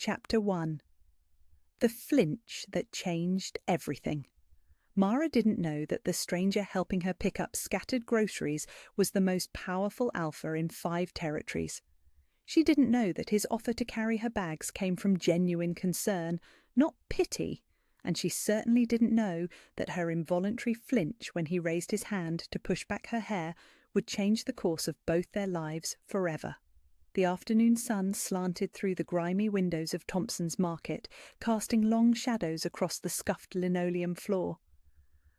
Chapter 1. The Flinch That Changed Everything. Mara didn't know that the stranger helping her pick up scattered groceries was the most powerful alpha in 5 territories. She didn't know that his offer to carry her bags came from genuine concern, not pity, and she certainly didn't know that her involuntary flinch when he raised his hand to push back her hair would change the course of both their lives forever. The afternoon sun slanted through the grimy windows of Thompson's Market, casting long shadows across the scuffed linoleum floor.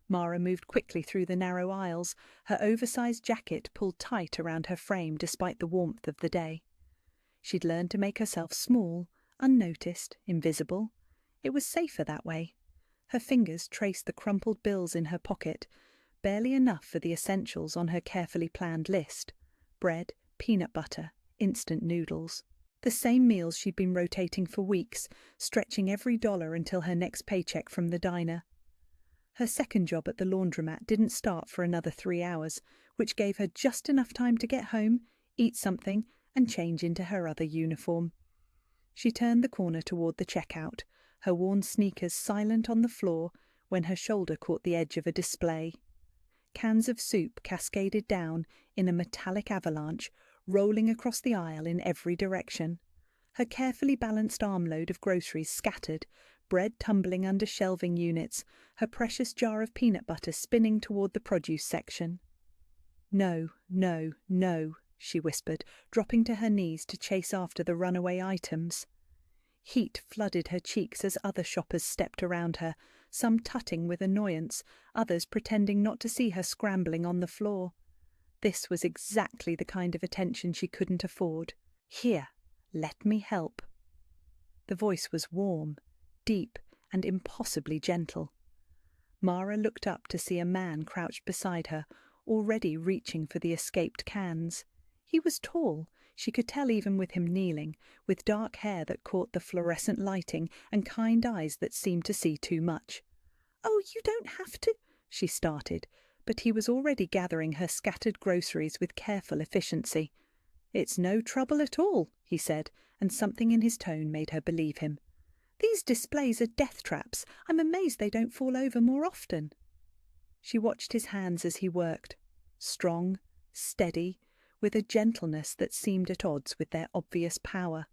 Mara moved quickly through the narrow aisles, her oversized jacket pulled tight around her frame despite the warmth of the day. She'd learned to make herself small, unnoticed, invisible. It was safer that way. Her fingers traced the crumpled bills in her pocket, barely enough for the essentials on her carefully planned list: bread, peanut butter, instant noodles. The same meals she'd been rotating for weeks, stretching every dollar until her next paycheck from the diner. Her second job at the laundromat didn't start for another 3 hours, which gave her just enough time to get home, eat something, and change into her other uniform. She turned the corner toward the checkout, her worn sneakers silent on the floor when her shoulder caught the edge of a display. Cans of soup cascaded down in a metallic avalanche, rolling across the aisle in every direction. Her carefully balanced armload of groceries scattered, bread tumbling under shelving units, her precious jar of peanut butter spinning toward the produce section. "No, no, no," she whispered, dropping to her knees to chase after the runaway items. Heat flooded her cheeks as other shoppers stepped around her, some tutting with annoyance, others pretending not to see her scrambling on the floor. This was exactly the kind of attention she couldn't afford. "Here, let me help." The voice was warm, deep, and impossibly gentle. Mara looked up to see a man crouched beside her, already reaching for the escaped cans. He was tall, she could tell even with him kneeling, with dark hair that caught the fluorescent lighting and kind eyes that seemed to see too much. "Oh, you don't have to," she started, but he was already gathering her scattered groceries with careful efficiency. "It's no trouble at all," he said, and something in his tone made her believe him. "These displays are death traps. I'm amazed they don't fall over more often." She watched his hands as he worked, strong, steady, with a gentleness that seemed at odds with their obvious power.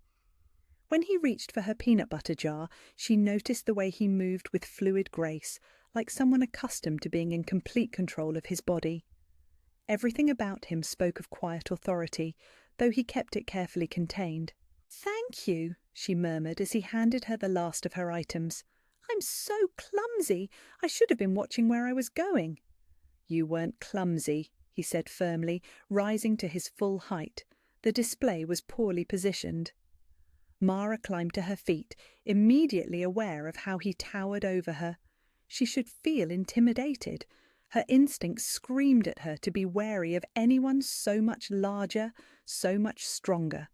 When he reached for her peanut butter jar, she noticed the way he moved with fluid grace, like someone accustomed to being in complete control of his body. Everything about him spoke of quiet authority, though he kept it carefully contained. "Thank you," she murmured as he handed her the last of her items. "I'm so clumsy. I should have been watching where I was going." "You weren't clumsy," he said firmly, rising to his full height. The display was poorly positioned. Mara climbed to her feet, immediately aware of how he towered over her. She should feel intimidated. Her instincts screamed at her to be wary of anyone so much larger, so much stronger.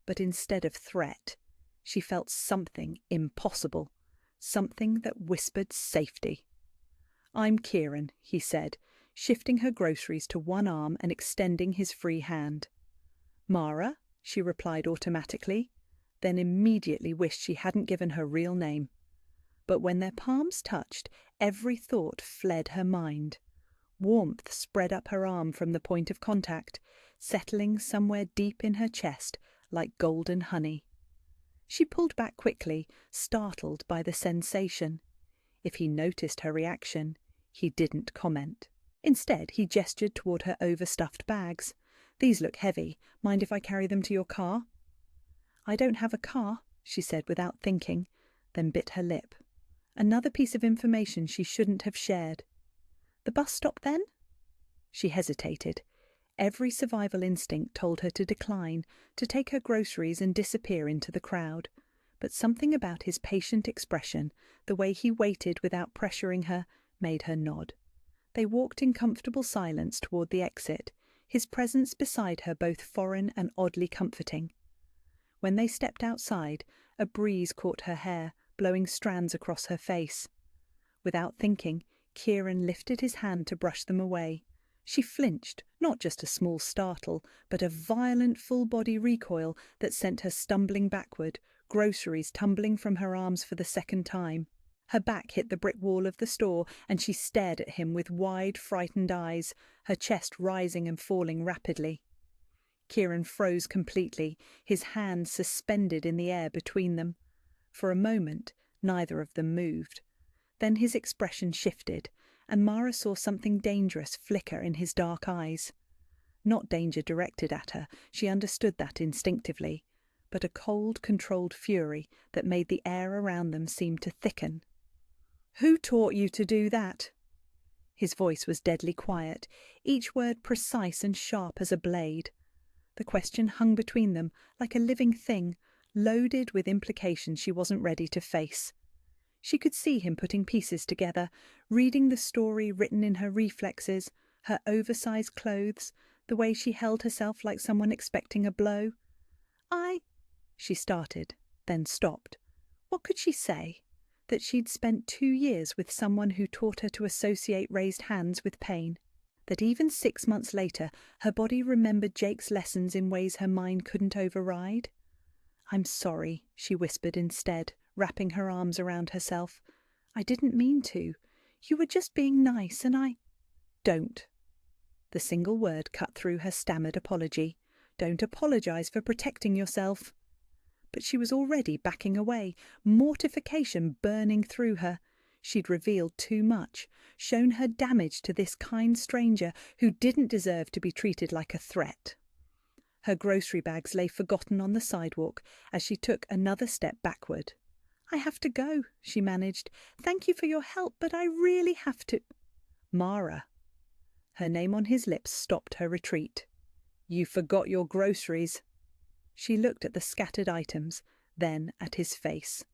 But instead of threat, she felt something impossible, something that whispered safety. "I'm Kieran," he said, shifting her groceries to one arm and extending his free hand. "Mara," she replied automatically, then immediately wished she hadn't given her real name. But when their palms touched, every thought fled her mind. Warmth spread up her arm from the point of contact, settling somewhere deep in her chest like golden honey. She pulled back quickly, startled by the sensation. If he noticed her reaction, he didn't comment. Instead, he gestured toward her overstuffed bags. "These look heavy. Mind if I carry them to your car?" "I don't have a car," she said without thinking, then bit her lip. Another piece of information she shouldn't have shared. "The bus stop, then?" She hesitated. Every survival instinct told her to decline, to take her groceries and disappear into the crowd. But something about his patient expression, the way he waited without pressuring her, made her nod. They walked in comfortable silence toward the exit, his presence beside her both foreign and oddly comforting. When they stepped outside, a breeze caught her hair, blowing strands across her face. Without thinking, Kieran lifted his hand to brush them away. She flinched, not just a small startle, but a violent full-body recoil that sent her stumbling backward, groceries tumbling from her arms for the second time. Her back hit the brick wall of the store, and she stared at him with wide, frightened eyes, her chest rising and falling rapidly. Kieran froze completely, his hands suspended in the air between them. For a moment, neither of them moved. Then his expression shifted, and Mara saw something dangerous flicker in his dark eyes. Not danger directed at her, she understood that instinctively, but a cold, controlled fury that made the air around them seem to thicken. "Who taught you to do that?" His voice was deadly quiet, each word precise and sharp as a blade. The question hung between them like a living thing, loaded with implications she wasn't ready to face. She could see him putting pieces together, reading the story written in her reflexes, her oversized clothes, the way she held herself like someone expecting a blow. She started, then stopped. What could she say? That she'd spent 2 years with someone who taught her to associate raised hands with pain. That even 6 months later, her body remembered Jake's lessons in ways her mind couldn't override? "I'm sorry," she whispered instead, wrapping her arms around herself. "I didn't mean to. You were just being nice, and I—" "Don't." The single word cut through her stammered apology. "Don't apologize for protecting yourself." But she was already backing away, mortification burning through her. She'd revealed too much, shown her damage to this kind stranger who didn't deserve to be treated like a threat. Her grocery bags lay forgotten on the sidewalk as she took another step backward. "I have to go," she managed. "Thank you for your help, but I really have to—" "Mara." Her name on his lips stopped her retreat. "You forgot your groceries." She looked at the scattered items, then at his face.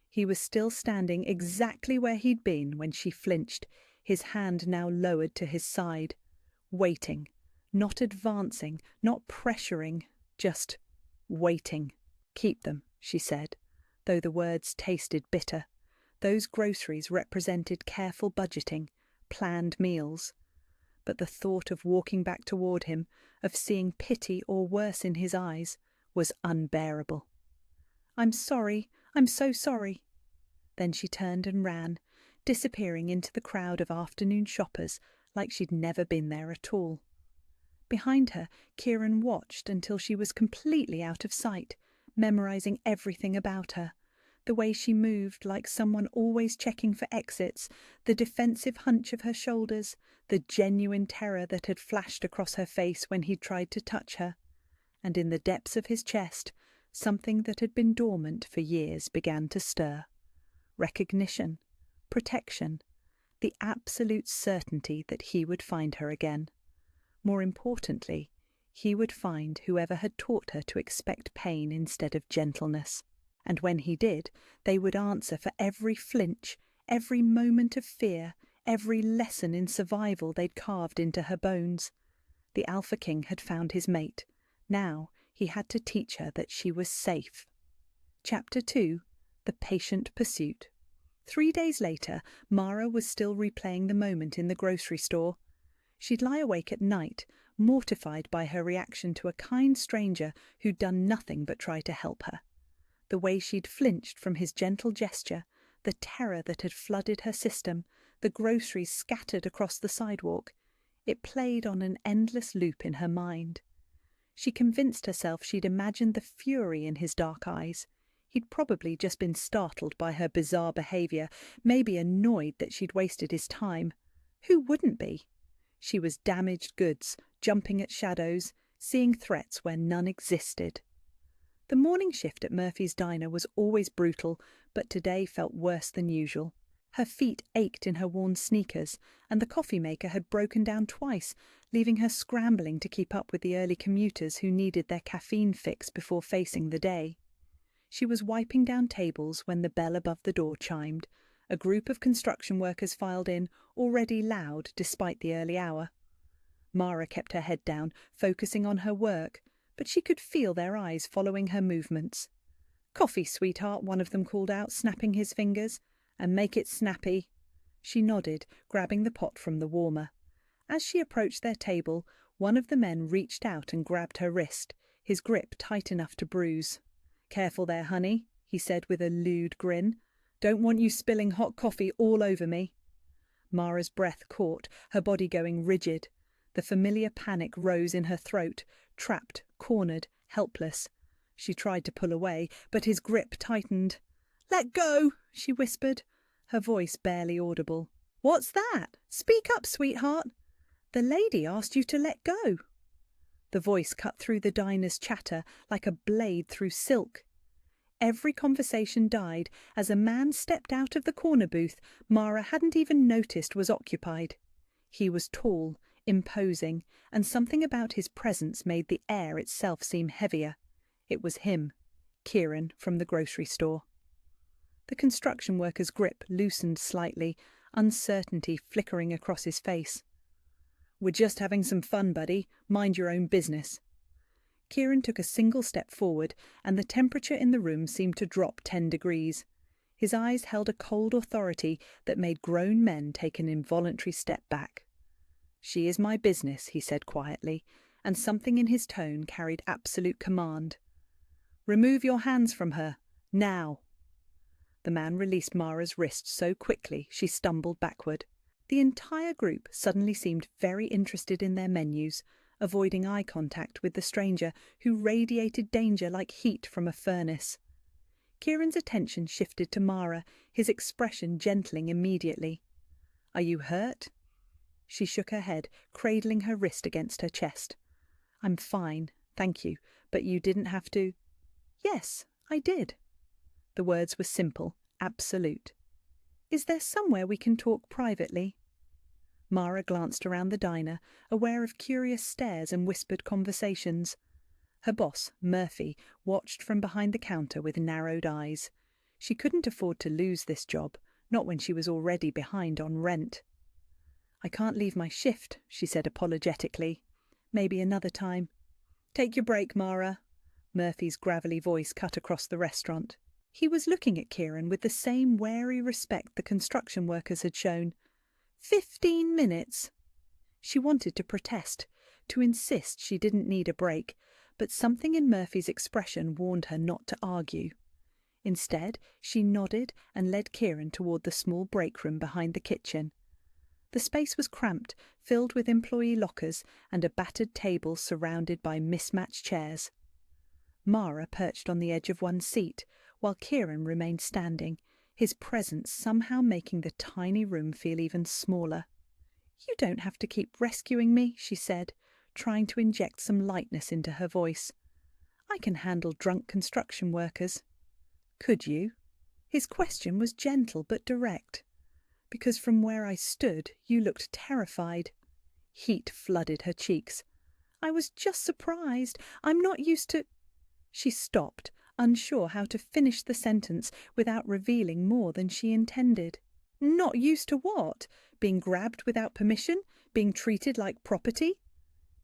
He was still standing exactly where he'd been when she flinched, his hand now lowered to his side, waiting, not advancing, not pressuring, just waiting. "Keep them," she said, though the words tasted bitter. Those groceries represented careful budgeting, planned meals. But the thought of walking back toward him, of seeing pity or worse in his eyes, was unbearable. "I'm sorry. I'm so sorry." Then she turned and ran, disappearing into the crowd of afternoon shoppers like she'd never been there at all. Behind her, Kieran watched until she was completely out of sight, memorizing everything about her. The way she moved like someone always checking for exits, the defensive hunch of her shoulders, the genuine terror that had flashed across her face when he'd tried to touch her. And in the depths of his chest, something that had been dormant for years began to stir. Recognition, protection, the absolute certainty that he would find her again. More importantly, he would find whoever had taught her to expect pain instead of gentleness. And when he did, they would answer for every flinch, every moment of fear, every lesson in survival they'd carved into her bones. The Alpha King had found his mate. Now he had to teach her that she was safe. Chapter 2. The Patient Pursuit. 3 days later, Mara was still replaying the moment in the grocery store. She'd lie awake at night, mortified by her reaction to a kind stranger who'd done nothing but try to help her. The way she'd flinched from his gentle gesture, the terror that had flooded her system, the groceries scattered across the sidewalk, it played on an endless loop in her mind. She convinced herself she'd imagined the fury in his dark eyes. He'd probably just been startled by her bizarre behaviour, maybe annoyed that she'd wasted his time. Who wouldn't be? She was damaged goods, jumping at shadows, seeing threats where none existed. The morning shift at Murphy's Diner was always brutal, but today felt worse than usual. Her feet ached in her worn sneakers, and the coffee maker had broken down twice, leaving her scrambling to keep up with the early commuters who needed their caffeine fix before facing the day. She was wiping down tables when the bell above the door chimed. A group of construction workers filed in, already loud despite the early hour. Mara kept her head down, focusing on her work, but she could feel their eyes following her movements. "Coffee, sweetheart," one of them called out, snapping his fingers. "And make it snappy." She nodded, grabbing the pot from the warmer. As she approached their table, one of the men reached out and grabbed her wrist, his grip tight enough to bruise. "Careful there, honey. he said with a lewd grin. "Don't want you spilling hot coffee all over me." Mara's breath caught, her body going rigid. The familiar panic rose in her throat, trapped, cornered, helpless. She tried to pull away, but his grip tightened. "Let go," she whispered, her voice barely audible. "What's that? Speak up, sweetheart." "The lady asked you to let go." The voice cut through the diner's chatter like a blade through silk. Every conversation died as a man stepped out of the corner booth Mara hadn't even noticed was occupied. He was tall, imposing, and something about his presence made the air itself seem heavier. It was him, Kieran from the grocery store. The construction worker's grip loosened slightly, uncertainty flickering across his face. "We're just having some fun, buddy. Mind your own business." Kieran took a single step forward, and the temperature in the room seemed to drop 10 degrees. His eyes held a cold authority that made grown men take an involuntary step back. "She is my business," he said quietly, and something in his tone carried absolute command. "Remove your hands from her, now." The man released Mara's wrist so quickly she stumbled backward. The entire group suddenly seemed very interested in their menus, avoiding eye contact with the stranger who radiated danger like heat from a furnace. Kieran's attention shifted to Mara, his expression gentling immediately. "Are you hurt?" She shook her head, cradling her wrist against her chest. "I'm fine, thank you, but you didn't have to." "Yes, I did." The words were simple, absolute. "Is there somewhere we can talk privately?" Mara glanced around the diner, aware of curious stares and whispered conversations. Her boss, Murphy, watched from behind the counter with narrowed eyes. She couldn't afford to lose this job, not when she was already behind on rent. "I can't leave my shift," she said apologetically. "Maybe another time." "Take your break, Mara." Murphy's gravelly voice cut across the restaurant. He was looking at Kieran with the same wary respect the construction workers had shown. 15 minutes! She wanted to protest, to insist she didn't need a break, but something in Murphy's expression warned her not to argue. Instead, she nodded and led Kieran toward the small break room behind the kitchen. The space was cramped, filled with employee lockers and a battered table surrounded by mismatched chairs. Mara perched on the edge of one seat, while Kieran remained standing, his presence somehow making the tiny room feel even smaller. "You don't have to keep rescuing me," she said, trying to inject some lightness into her voice. "I can handle drunk construction workers." "Could you?" His question was gentle but direct. "Because from where I stood, you looked terrified." Heat flooded her cheeks. "I was just surprised. I'm not used to—" She stopped, unsure how to finish the sentence without revealing more than she intended. "Not used to what? Being grabbed without permission? Being treated like property?"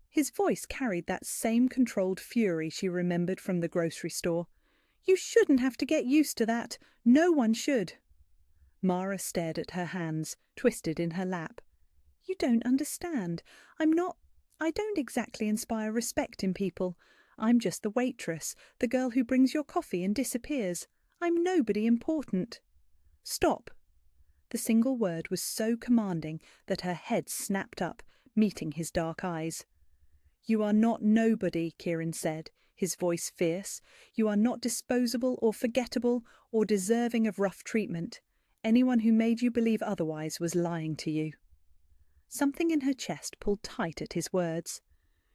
His voice carried that same controlled fury she remembered from the grocery store. "You shouldn't have to get used to that. No one should." Mara stared at her hands, twisted in her lap. "You don't understand. I don't exactly inspire respect in people. I'm just the waitress, the girl who brings your coffee and disappears. I'm nobody important." "Stop." The single word was so commanding that her head snapped up, meeting his dark eyes. "You are not nobody," Kieran said, his voice fierce. "You are not disposable or forgettable or deserving of rough treatment. Anyone who made you believe otherwise was lying to you." Something in her chest pulled tight at his words.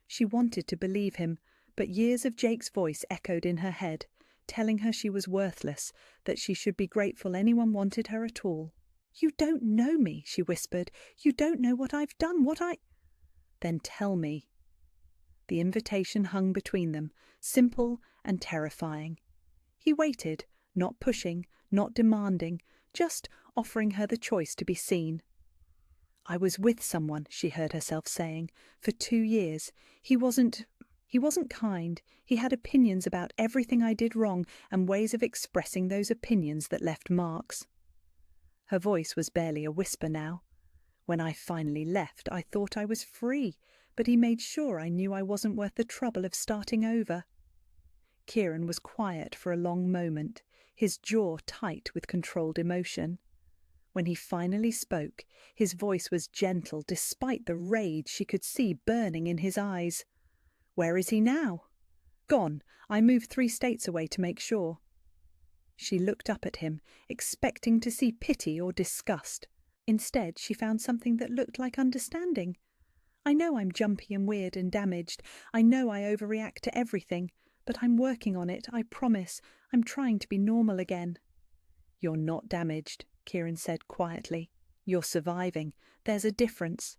She wanted to believe him, but years of Jake's voice echoed in her head, telling her she was worthless, that she should be grateful anyone wanted her at all. "You don't know me," she whispered. "You don't know what I've done, what I—" "Then tell me." The invitation hung between them, simple and terrifying. He waited, not pushing, not demanding, just offering her the choice to be seen. "I was with someone," she heard herself saying, "for 2 years. He wasn't kind. He had opinions about everything I did wrong and ways of expressing those opinions that left marks." Her voice was barely a whisper now. "When I finally left, I thought I was free, but he made sure I knew I wasn't worth the trouble of starting over." Kieran was quiet for a long moment, his jaw tight with controlled emotion. When he finally spoke, his voice was gentle despite the rage she could see burning in his eyes. "Where is he now?" "Gone. I moved 3 states away to make sure." She looked up at him, expecting to see pity or disgust. Instead, she found something that looked like understanding. "I know I'm jumpy and weird and damaged. I know I overreact to everything. But I'm working on it, I promise. I'm trying to be normal again." "You're not damaged," Kieran said quietly. "You're surviving. There's a difference."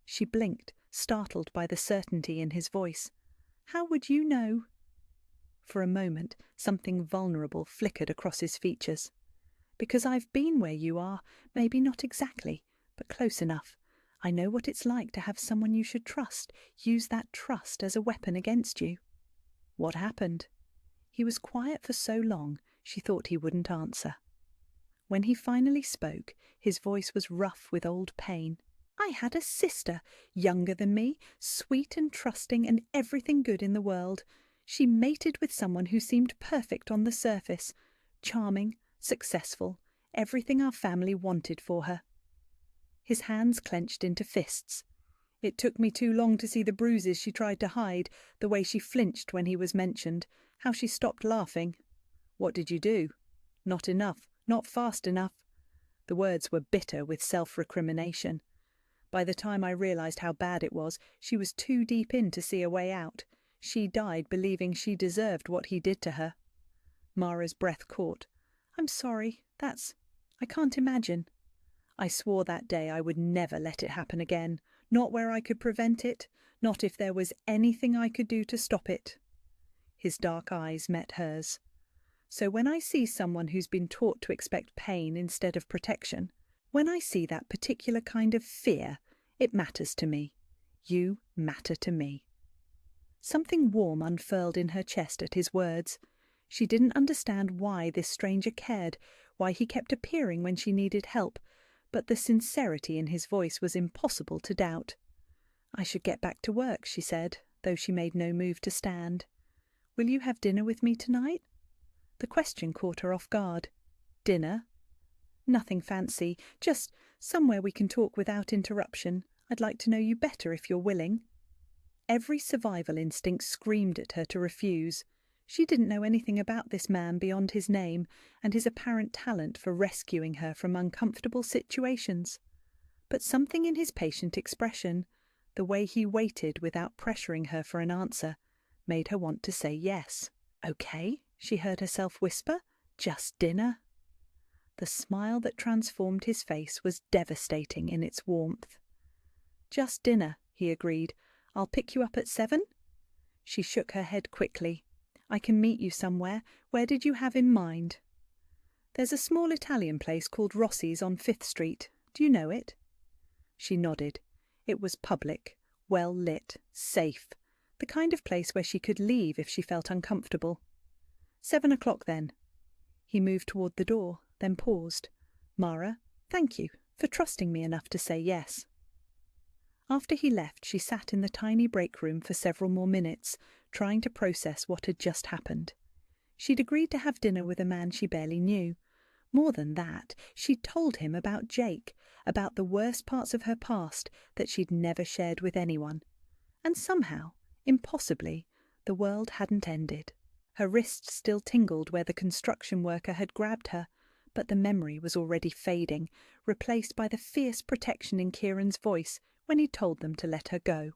She blinked, startled by the certainty in his voice. "How would you know?" For a moment, something vulnerable flickered across his features. "Because I've been where you are, maybe not exactly, but close enough. I know what it's like to have someone you should trust use that trust as a weapon against you." "What happened?" He was quiet for so long, she thought he wouldn't answer. When he finally spoke, his voice was rough with old pain. "I had a sister, younger than me, sweet and trusting and everything good in the world. She mated with someone who seemed perfect on the surface, charming, successful, everything our family wanted for her." His hands clenched into fists. "It took me too long to see the bruises she tried to hide, the way she flinched when he was mentioned, how she stopped laughing." "What did you do?" "Not enough, not fast enough." The words were bitter with self-recrimination. "By the time I realized how bad it was, she was too deep in to see a way out. She died believing she deserved what he did to her." Mara's breath caught. "I'm sorry. I can't imagine." "I swore that day I would never let it happen again. Not where I could prevent it. Not if there was anything I could do to stop it." His dark eyes met hers. "So when I see someone who's been taught to expect pain instead of protection, when I see that particular kind of fear, it matters to me. You matter to me." Something warm unfurled in her chest at his words. She didn't understand why this stranger cared, why he kept appearing when she needed help, but the sincerity in his voice was impossible to doubt. "I should get back to work," she said, though she made no move to stand. "Will you have dinner with me tonight?" The question caught her off guard. "Dinner?" "Nothing fancy, just somewhere we can talk without interruption. I'd like to know you better if you're willing." Every survival instinct screamed at her to refuse. She didn't know anything about this man beyond his name and his apparent talent for rescuing her from uncomfortable situations. But something in his patient expression, the way he waited without pressuring her for an answer, made her want to say yes. "Okay," she heard herself whisper, "just dinner." The smile that transformed his face was devastating in its warmth. "Just dinner," he agreed. "I'll pick you up at 7?" She shook her head quickly. "I can meet you somewhere. Where did you have in mind?" "There's a small Italian place called Rossi's on 5th Street. Do you know it?" She nodded. It was public, well lit, safe, the kind of place where she could leave if she felt uncomfortable. 7 o'clock then." He moved toward the door, then paused. "Mara, thank you for trusting me enough to say yes." After he left, she sat in the tiny break room for several more minutes, trying to process what had just happened. She'd agreed to have dinner with a man she barely knew. More than that, she'd told him about Jake, about the worst parts of her past that she'd never shared with anyone. And somehow, impossibly, the world hadn't ended. Her wrist still tingled where the construction worker had grabbed her, but the memory was already fading, replaced by the fierce protection in Kieran's voice when he told them to let her go.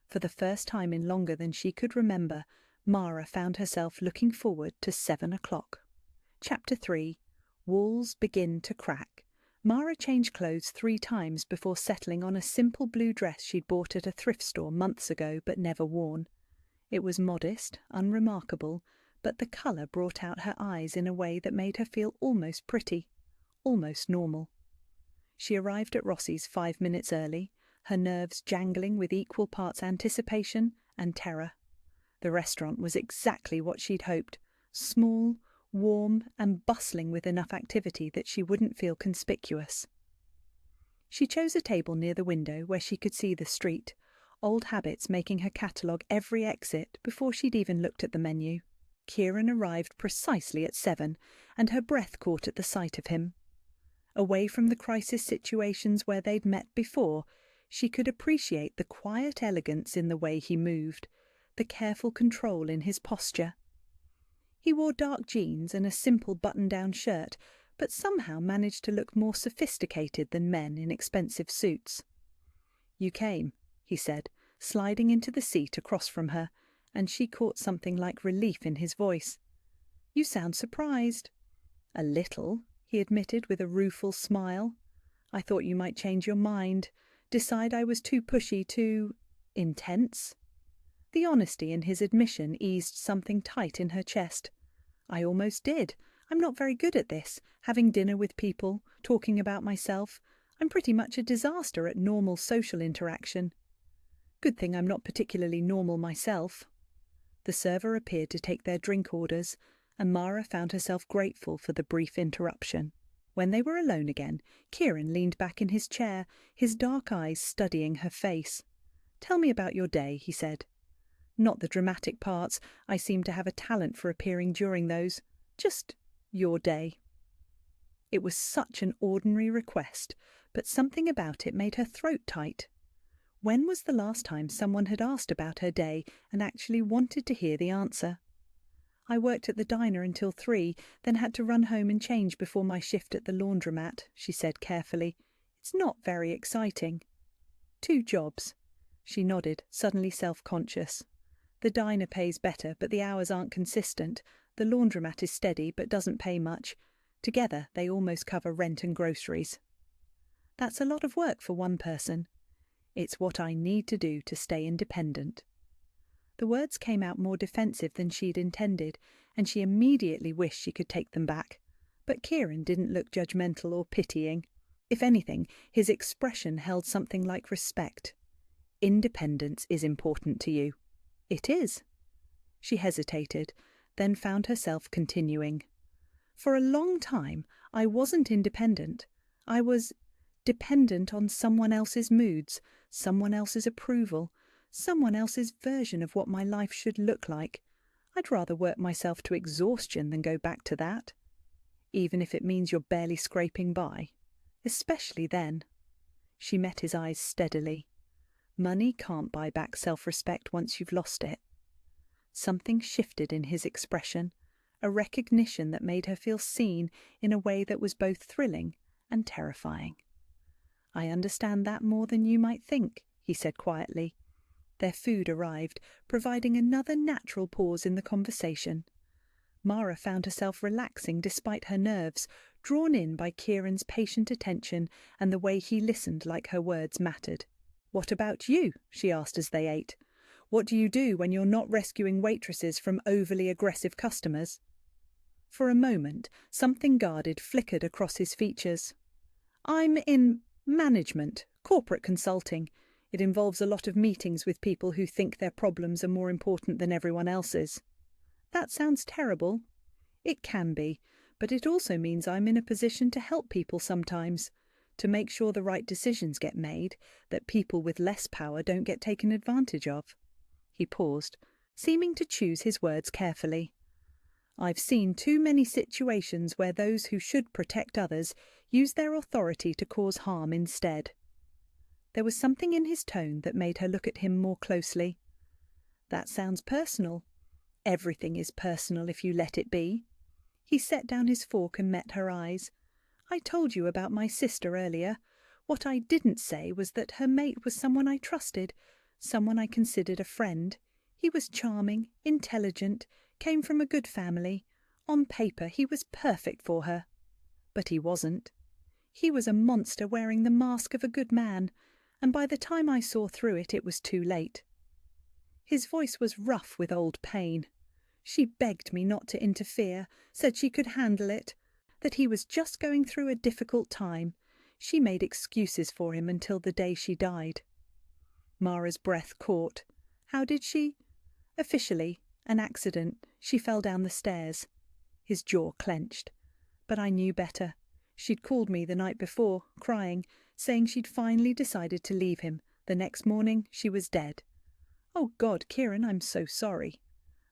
For the first time in longer than she could remember, Mara found herself looking forward to 7 o'clock. Chapter 3. Walls Begin to Crack. Mara changed clothes 3 times before settling on a simple blue dress she'd bought at a thrift store months ago but never worn. It was modest, unremarkable, but the colour brought out her eyes in a way that made her feel almost pretty, almost normal. She arrived at Rossi's 5 minutes early, her nerves jangling with equal parts anticipation and terror. The restaurant was exactly what she'd hoped, small, warm and bustling with enough activity that she wouldn't feel conspicuous. She chose a table near the window where she could see the street, old habits making her catalogue every exit before she'd even looked at the menu. Kieran arrived precisely at 7, and her breath caught at the sight of him. Away from the crisis situations where they'd met before, she could appreciate the quiet elegance in the way he moved, the careful control in his posture. He wore dark jeans and a simple button-down shirt, but somehow managed to look more sophisticated than men in expensive suits. "You came," he said, sliding into the seat across from her, and she caught something like relief in his voice. "You sound surprised." "A little," he admitted with a rueful smile. "I thought you might change your mind, decide I was too pushy, too intense." The honesty in his admission eased something tight in her chest. "I almost did. I'm not very good at this, having dinner with people, talking about myself. I'm pretty much a disaster at normal social interaction. Good thing I'm not particularly normal myself." The server appeared to take their drink orders, and Mara found herself grateful for the brief interruption. When they were alone again, Kieran leaned back in his chair, his dark eyes studying her face. "Tell me about your day," he said. "Not the dramatic parts. I seem to have a talent for appearing during those. Just your day." It was such an ordinary request, but something about it made her throat tight. When was the last time someone had asked about her day and actually wanted to hear the answer? "I worked at the diner until 3, then had to run home and change before my shift at the laundromat," she said carefully. "It's not very exciting." "2 jobs." She nodded, suddenly self-conscious. "The diner pays better, but the hours aren't consistent. The laundromat is steady, but doesn't pay much. Together, they almost cover rent and groceries." "That's a lot of work for one person." "It's what I need to do to stay independent." The words came out more defensive than she'd intended, and she immediately wished she could take them back. But Kieran didn't look judgmental or pitying. If anything, his expression held something like respect. "Independence is important to you." "It is." She hesitated, then found herself continuing. "For a long time, I wasn't independent. I was dependent on someone else's moods, someone else's approval, someone else's version of what my life should look like. I'd rather work myself to exhaustion than go back to that. Even if it means you're barely scraping by. Especially then." She met his eyes steadily. "Money can't buy back self-respect once you've lost it." Something shifted in his expression, a recognition that made her feel seen in a way that was both thrilling and terrifying. "I understand that more than you might think," he said quietly. Their food arrived, providing another natural pause in the conversation. Mara found herself relaxing despite her nerves, drawn in by Kieran's patient attention and the way he listened like her words mattered. "What about you?" she asked as they ate. "What do you do when you're not rescuing waitresses from overly aggressive customers?" For a moment, something guarded flickered across his features. "I'm in management, corporate consulting. It involves a lot of meetings with people who think their problems are more important than everyone else's." "That sounds terrible." "It can be, but it also means I'm in a position to help people sometimes, to make sure the right decisions get made, that people with less power don't get taken advantage of." He paused, seeming to choose his words carefully. "I've seen too many situations where those who should protect others use their authority to cause harm instead." There was something in his tone that made her look at him more closely. "That sounds personal." "Everything is personal if you let it be." He set down his fork and met her eyes. "I told you about my sister earlier. What I didn't say was that her mate was someone I trusted, someone I considered a friend. He was charming, intelligent, came from a good family. On paper, he was perfect for her. But he wasn't. He was a monster wearing the mask of a good man, and by the time I saw through it, it was too late." His voice was rough with old pain. "She begged me not to interfere, said she could handle it, that he was just going through a difficult time. She made excuses for him until the day she died." Mara's breath caught. "How did she?" "Officially, an accident. She fell down the stairs." His jaw clenched. "But I knew better. She'd called me the night before, crying, saying she'd finally decided to leave him. The next morning she was dead." "Oh God, Kieran, I'm so sorry."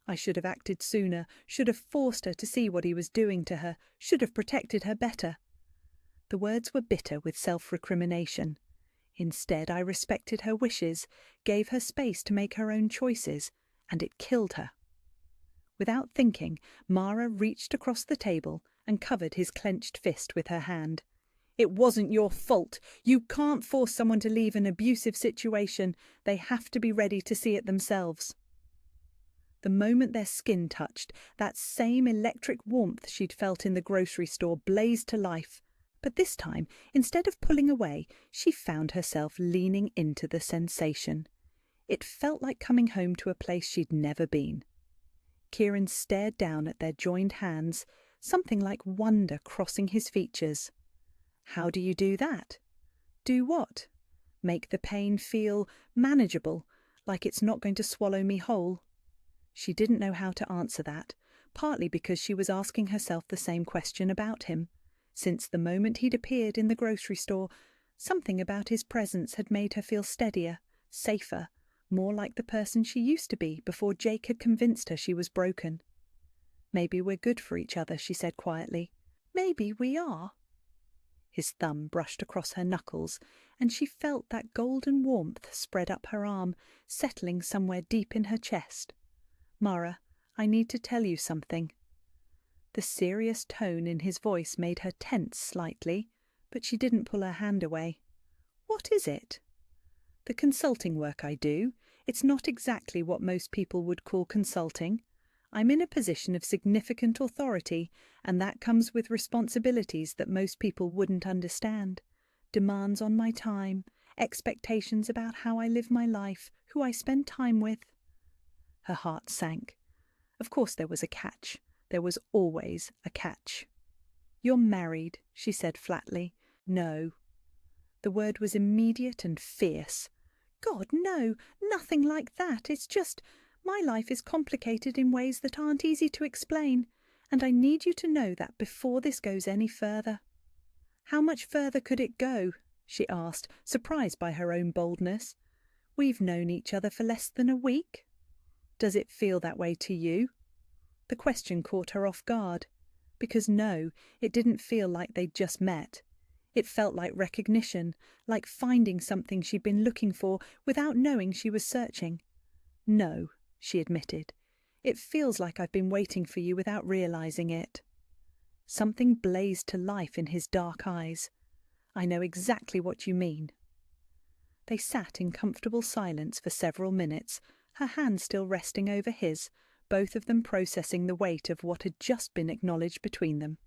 I should have acted sooner, should have forced her to see what he was doing to her, should have protected her better. The words were bitter with self-recrimination. Instead, I respected her wishes, gave her space to make her own choices, and it killed her. Without thinking, Mara reached across the table and covered his clenched fist with her hand. It wasn't your fault. You can't force someone to leave an abusive situation. They have to be ready to see it themselves. The moment their skin touched, that same electric warmth she'd felt in the grocery store blazed to life. But this time, instead of pulling away, she found herself leaning into the sensation. It felt like coming home to a place she'd never been. Kieran stared down at their joined hands, something like wonder crossing his features. How do you do that? Do what? Make the pain feel manageable, like it's not going to swallow me whole? She didn't know how to answer that, partly because she was asking herself the same question about him. Since the moment he'd appeared in the grocery store, something about his presence had made her feel steadier, safer, more like the person she used to be before Jake had convinced her she was broken. Maybe we're good for each other, she said quietly. Maybe we are. His thumb brushed across her knuckles, and she felt that golden warmth spread up her arm, settling somewhere deep in her chest. Mara, I need to tell you something. The serious tone in his voice made her tense slightly, but she didn't pull her hand away. What is it? The consulting work I do. It's not exactly what most people would call consulting. I'm in a position of significant authority, and that comes with responsibilities that most people wouldn't understand. Demands on my time, expectations about how I live my life, who I spend time with. Her heart sank. Of course there was a catch. There was always a catch. You're married, she said flatly. No. The word was immediate and fierce. God, no, nothing like that. It's just, my life is complicated in ways that aren't easy to explain, and I need you to know that before this goes any further. How much further could it go? She asked, surprised by her own boldness. We've known each other for less than a week. Does it feel that way to you? The question caught her off guard, because no, it didn't feel like they'd just met. It felt like recognition, like finding something she'd been looking for without knowing she was searching. No, she admitted. It feels like I've been waiting for you without realizing it. Something blazed to life in his dark eyes. I know exactly what you mean. They sat in comfortable silence for several minutes, her hand still resting over his, both of them processing the weight of what had just been acknowledged between them.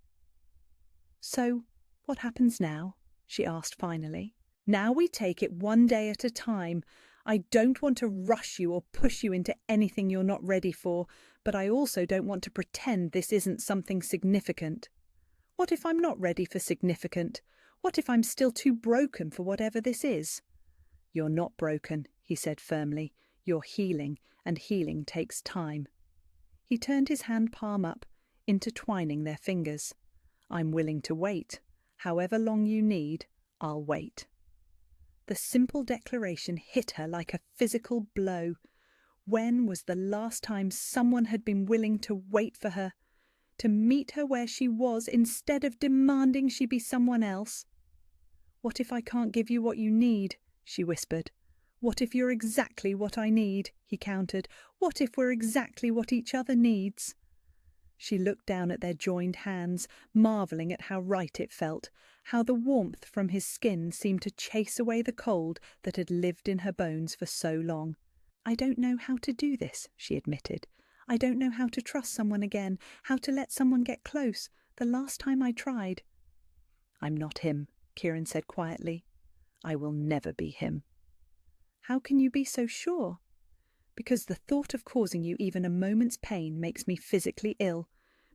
So, what happens now? She asked finally. Now we take it one day at a time. I don't want to rush you or push you into anything you're not ready for, but I also don't want to pretend this isn't something significant. What if I'm not ready for significant? What if I'm still too broken for whatever this is? You're not broken, he said firmly. You're healing, and healing takes time. He turned his hand palm up, intertwining their fingers. I'm willing to wait. However long you need, I'll wait. The simple declaration hit her like a physical blow. When was the last time someone had been willing to wait for her, to meet her where she was instead of demanding she be someone else? What if I can't give you what you need? She whispered. What if you're exactly what I need? He countered. What if we're exactly what each other needs? She looked down at their joined hands, marvelling at how right it felt, how the warmth from his skin seemed to chase away the cold that had lived in her bones for so long. I don't know how to do this, she admitted. I don't know how to trust someone again, how to let someone get close. The last time I tried. I'm not him, Kieran said quietly. I will never be him. How can you be so sure? Because the thought of causing you even a moment's pain makes me physically ill.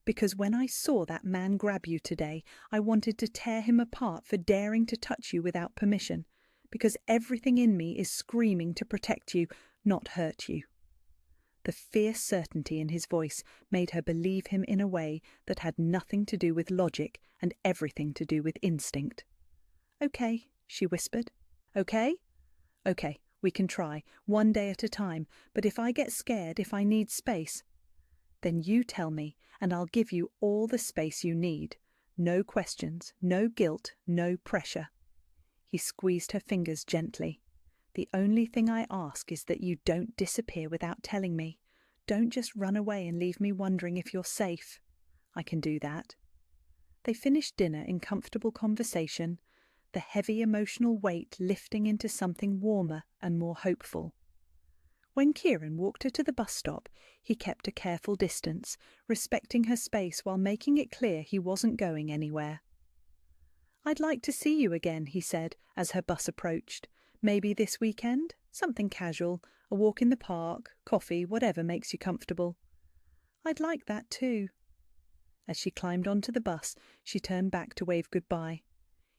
Because when I saw that man grab you today, I wanted to tear him apart for daring to touch you without permission. Because everything in me is screaming to protect you, not hurt you. The fierce certainty in his voice made her believe him in a way that had nothing to do with logic and everything to do with instinct. Okay, she whispered. Okay? Okay. We can try, one day at a time, but if I get scared, if I need space, Then you tell me, and I'll give you all the space you need. No questions, no guilt, no pressure. He squeezed her fingers gently. The only thing I ask is that you don't disappear without telling me. Don't just run away and leave me wondering if you're safe. I can do that. They finished dinner in comfortable conversation, the heavy emotional weight lifting into something warmer and more hopeful. When Kieran walked her to the bus stop, he kept a careful distance, respecting her space while making it clear he wasn't going anywhere. "I'd like to see you again," he said as her bus approached. "Maybe this weekend? Something casual, a walk in the park, coffee, whatever makes you comfortable." "I'd like that too." As she climbed onto the bus, she turned back to wave goodbye.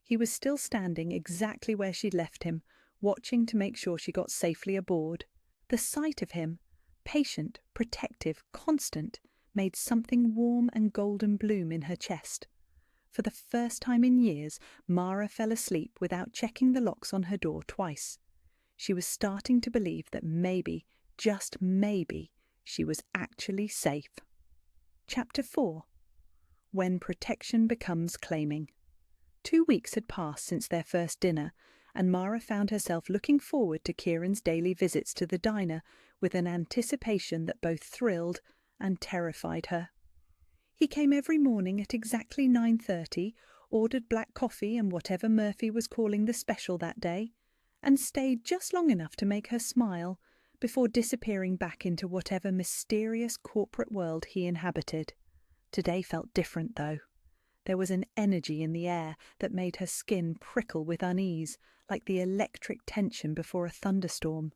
He was still standing exactly where she'd left him, watching to make sure she got safely aboard. The sight of him, patient, protective, constant, made something warm and golden bloom in her chest. For the first time in years, Mara fell asleep without checking the locks on her door twice. She was starting to believe that maybe, just maybe, she was actually safe. Chapter 4. When Protection Becomes Claiming. 2 weeks had passed since their first dinner, and Mara found herself looking forward to Kieran's daily visits to the diner with an anticipation that both thrilled and terrified her. He came every morning at exactly 9:30, ordered black coffee and whatever Murphy was calling the special that day, and stayed just long enough to make her smile before disappearing back into whatever mysterious corporate world he inhabited. Today felt different, though. There was an energy in the air that made her skin prickle with unease, like the electric tension before a thunderstorm.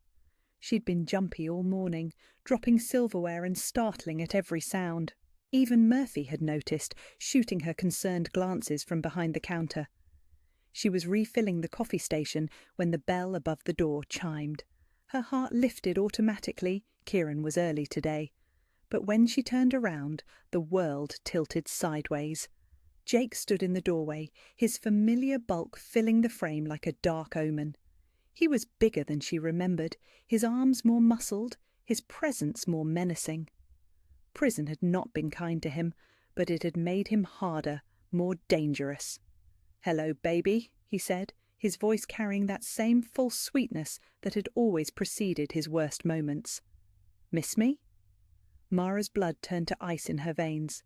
She'd been jumpy all morning, dropping silverware and startling at every sound. Even Murphy had noticed, shooting her concerned glances from behind the counter. She was refilling the coffee station when the bell above the door chimed. Her heart lifted automatically. Kieran was early today. But when she turned around, the world tilted sideways. Jake stood in the doorway, his familiar bulk filling the frame like a dark omen. He was bigger than she remembered, his arms more muscled, his presence more menacing. Prison had not been kind to him, but it had made him harder, more dangerous. "Hello, baby," he said, his voice carrying that same false sweetness that had always preceded his worst moments. "Miss me?" Mara's blood turned to ice in her veins.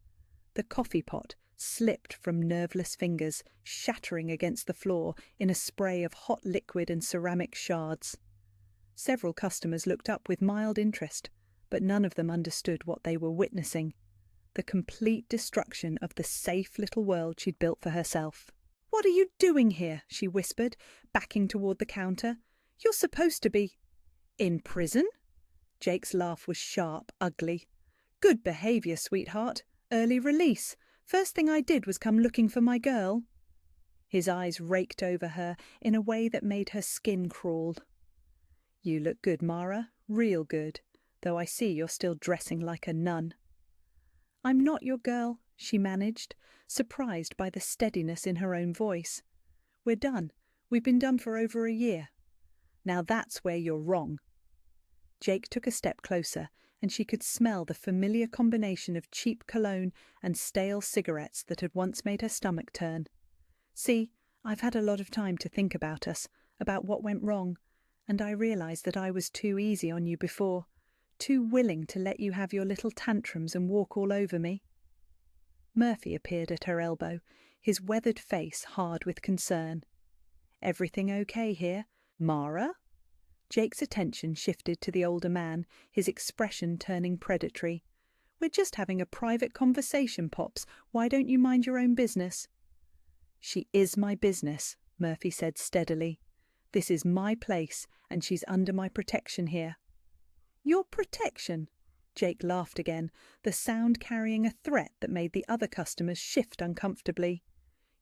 The coffee pot slipped from nerveless fingers, shattering against the floor in a spray of hot liquid and ceramic shards. Several customers looked up with mild interest, but none of them understood what they were witnessing. The complete destruction of the safe little world she'd built for herself. "What are you doing here?" she whispered, backing toward the counter. "You're supposed to be—" "In prison?" Jake's laugh was sharp, ugly. "Good behaviour, sweetheart. Early release. First thing I did was come looking for my girl." His eyes raked over her in a way that made her skin crawl. "You look good, Mara, real good, though I see you're still dressing like a nun." "I'm not your girl," she managed, surprised by the steadiness in her own voice. "We're done. We've been done for over a year." "Now that's where you're wrong." Jake took a step closer, and she could smell the familiar combination of cheap cologne and stale cigarettes that had once made her stomach turn. "See, I've had a lot of time to think about us, about what went wrong, and I realized that I was too easy on you before, too willing to let you have your little tantrums and walk all over me." Murphy appeared at her elbow, his weathered face hard with concern. "Everything okay here, Mara?" Jake's attention shifted to the older man, his expression turning predatory. "We're just having a private conversation, Pops. Why don't you mind your own business?" "She is my business," Murphy said steadily. "This is my place, and she's under my protection here." "Your protection?" Jake laughed again, the sound carrying a threat that made the other customers shift uncomfortably.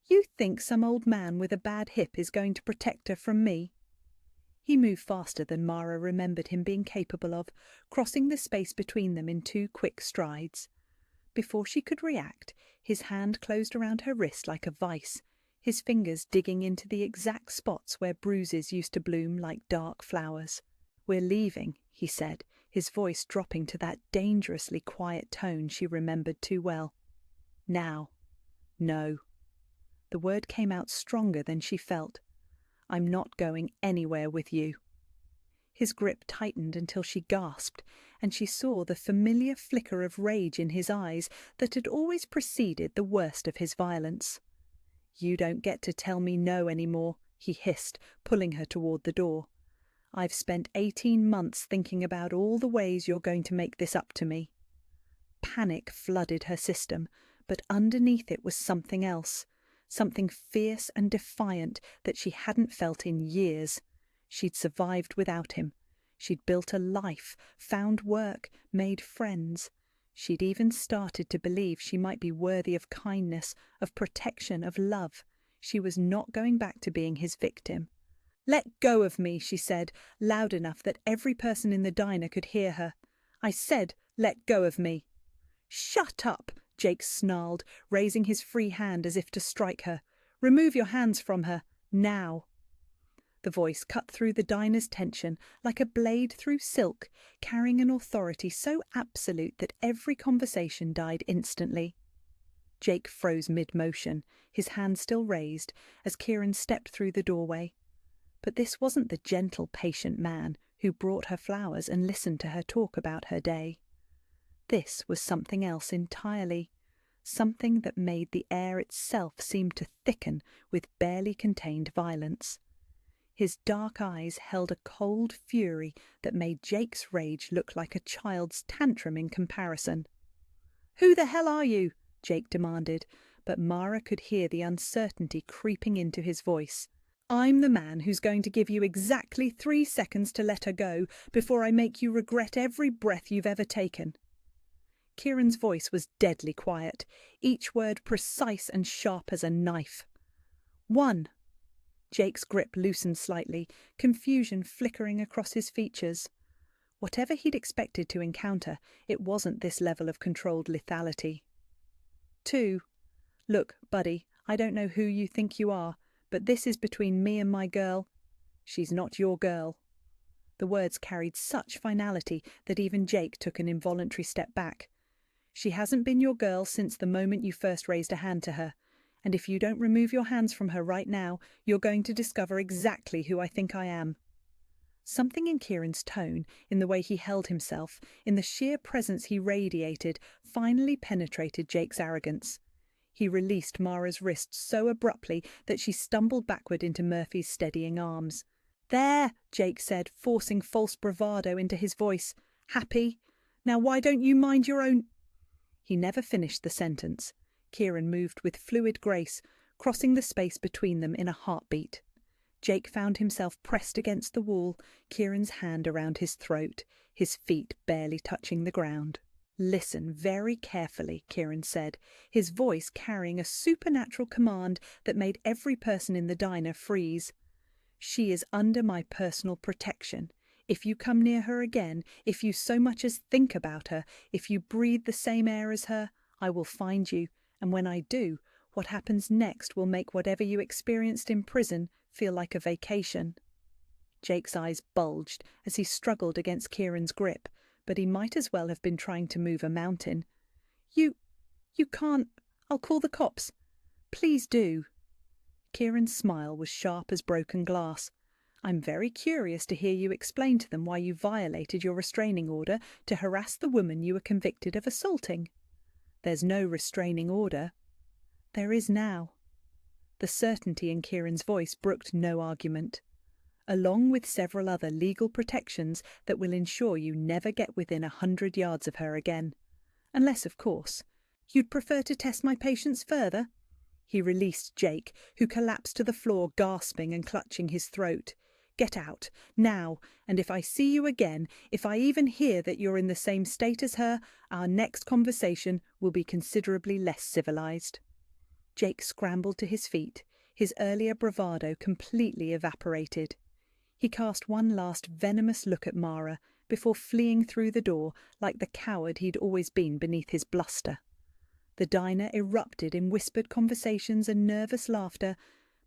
"You think some old man with a bad hip is going to protect her from me?" He moved faster than Mara remembered him being capable of, crossing the space between them in 2 quick strides. Before she could react, his hand closed around her wrist like a vice, his fingers digging into the exact spots where bruises used to bloom like dark flowers. "We're leaving," he said, his voice dropping to that dangerously quiet tone she remembered too well. Now. No. The word came out stronger than she felt. I'm not going anywhere with you. His grip tightened until she gasped, and she saw the familiar flicker of rage in his eyes that had always preceded the worst of his violence. You don't get to tell me no anymore, he hissed, pulling her toward the door. I've spent 18 months thinking about all the ways you're going to make this up to me. Panic flooded her system, but underneath it was something else, something fierce and defiant that she hadn't felt in years. She'd survived without him. She'd built a life, found work, made friends. She'd even started to believe she might be worthy of kindness, of protection, of love. She was not going back to being his victim. Let go of me, she said, loud enough that every person in the diner could hear her. I said, let go of me. Shut up, Jake snarled, raising his free hand as if to strike her. Remove your hands from her, now. The voice cut through the diner's tension like a blade through silk, carrying an authority so absolute that every conversation died instantly. Jake froze mid-motion, his hand still raised, as Kieran stepped through the doorway. But this wasn't the gentle, patient man who brought her flowers and listened to her talk about her day. This was something else entirely, something that made the air itself seem to thicken with barely contained violence. His dark eyes held a cold fury that made Jake's rage look like a child's tantrum in comparison. "Who the hell are you?" Jake demanded, but Mara could hear the uncertainty creeping into his voice. "I'm the man who's going to give you exactly 3 seconds to let her go before I make you regret every breath you've ever taken." Kieran's voice was deadly quiet, each word precise and sharp as a knife. 1. Jake's grip loosened slightly, confusion flickering across his features. Whatever he'd expected to encounter, it wasn't this level of controlled lethality. 2. Look, buddy, I don't know who you think you are, but this is between me and my girl. She's not your girl. The words carried such finality that even Jake took an involuntary step back. She hasn't been your girl since the moment you first raised a hand to her, and if you don't remove your hands from her right now, you're going to discover exactly who I think I am. Something in Kieran's tone, in the way he held himself, in the sheer presence he radiated, finally penetrated Jake's arrogance. He released Mara's wrist so abruptly that she stumbled backward into Murphy's steadying arms. "There," Jake said, forcing false bravado into his voice. "Happy? Now why don't you mind your own—" He never finished the sentence. Kieran moved with fluid grace, crossing the space between them in a heartbeat. Jake found himself pressed against the wall, Kieran's hand around his throat, his feet barely touching the ground. "Listen very carefully," Kieran said, his voice carrying a supernatural command that made every person in the diner freeze. "She is under my personal protection. If you come near her again, if you so much as think about her, if you breathe the same air as her, I will find you, and when I do, what happens next will make whatever you experienced in prison feel like a vacation." Jake's eyes bulged as he struggled against Kieran's grip, but he might as well have been trying to move a mountain. You can't. I'll call the cops. Please do." Kieran's smile was sharp as broken glass. "I'm very curious to hear you explain to them why you violated your restraining order to harass the woman you were convicted of assaulting." "There's no restraining order." "There is now." The certainty in Kieran's voice brooked no argument. "Along with several other legal protections that will ensure you never get within 100 yards of her again. Unless, of course, you'd prefer to test my patience further?" He released Jake, who collapsed to the floor gasping and clutching his throat. "Get out, now, and if I see you again, if I even hear that you're in the same state as her, our next conversation will be considerably less civilized." Jake scrambled to his feet, his earlier bravado completely evaporated. He cast one last venomous look at Mara before fleeing through the door like the coward he'd always been beneath his bluster. The diner erupted in whispered conversations and nervous laughter,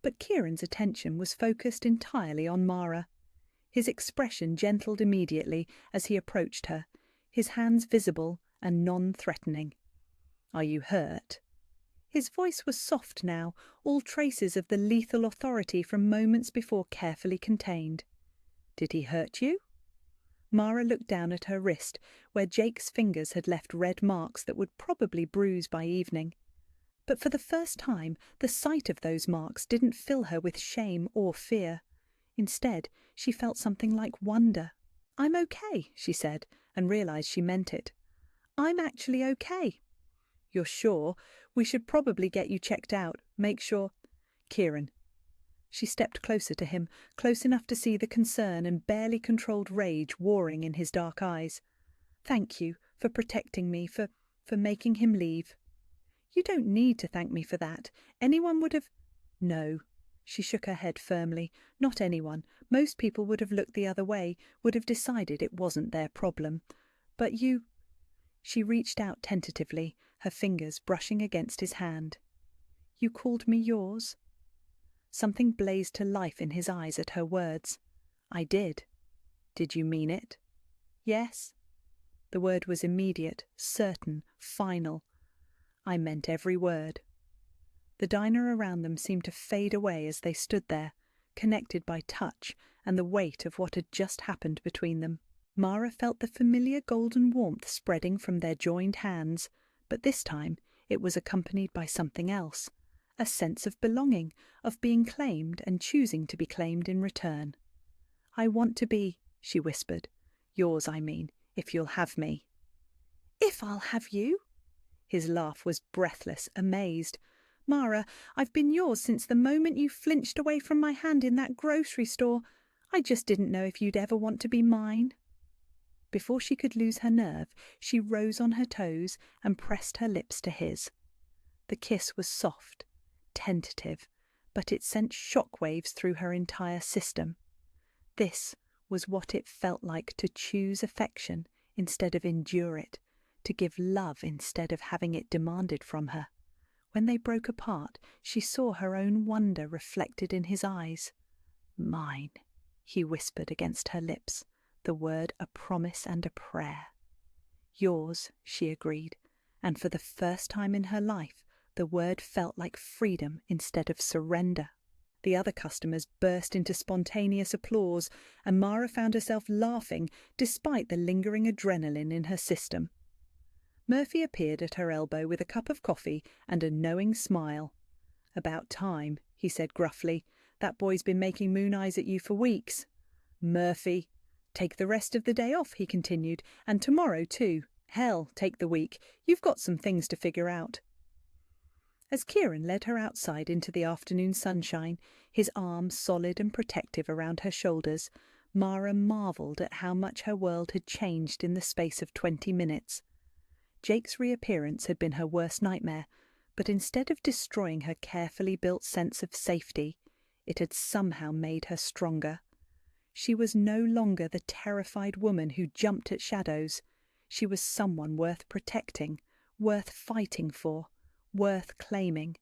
but Kieran's attention was focused entirely on Mara. His expression gentled immediately as he approached her, his hands visible and non-threatening. "Are you hurt?" His voice was soft now, all traces of the lethal authority from moments before carefully contained. "Did he hurt you?" Mara looked down at her wrist, where Jake's fingers had left red marks that would probably bruise by evening. But for the first time, the sight of those marks didn't fill her with shame or fear. Instead, she felt something like wonder. "I'm okay," she said, and realized she meant it. "I'm actually okay." "You're sure? We should probably get you checked out. Make sure—" "Kieran." She stepped closer to him, close enough to see the concern and barely controlled rage warring in his dark eyes. "Thank you for protecting me, for making him leave." "You don't need to thank me for that. Anyone would have—" "No." She shook her head firmly. "Not anyone. Most people would have looked the other way, would have decided it wasn't their problem. But you—" She reached out tentatively, her fingers brushing against his hand. "You called me yours?" Something blazed to life in his eyes at her words. "I did." "Did you mean it?" "Yes." The word was immediate, certain, final. "I meant every word." The diner around them seemed to fade away as they stood there, connected by touch and the weight of what had just happened between them. Mara felt the familiar golden warmth spreading from their joined hands, but this time it was accompanied by something else, a sense of belonging, of being claimed and choosing to be claimed in return. "I want to be," she whispered. "Yours, I mean, if you'll have me." "If I'll have you?" His laugh was breathless, amazed. "Mara, I've been yours since the moment you flinched away from my hand in that grocery store. I just didn't know if you'd ever want to be mine." Before she could lose her nerve, she rose on her toes and pressed her lips to his. The kiss was soft, tentative, but it sent shockwaves through her entire system. This was what it felt like to choose affection instead of endure it, to give love instead of having it demanded from her. When they broke apart, she saw her own wonder reflected in his eyes. "Mine," he whispered against her lips, the word a promise and a prayer. "Yours," she agreed, and for the first time in her life, the word felt like freedom instead of surrender. The other customers burst into spontaneous applause, and Mara found herself laughing despite the lingering adrenaline in her system. Murphy appeared at her elbow with a cup of coffee and a knowing smile. "About time," he said gruffly. "That boy's been making moon eyes at you for weeks." "Murphy." "Take the rest of the day off," he continued, "and tomorrow too. Hell, take the week. You've got some things to figure out." As Kieran led her outside into the afternoon sunshine, his arm solid and protective around her shoulders, Mara marvelled at how much her world had changed in the space of 20 minutes. Jake's reappearance had been her worst nightmare, but instead of destroying her carefully built sense of safety, it had somehow made her stronger. She was no longer the terrified woman who jumped at shadows. She was someone worth protecting, worth fighting for, worth claiming,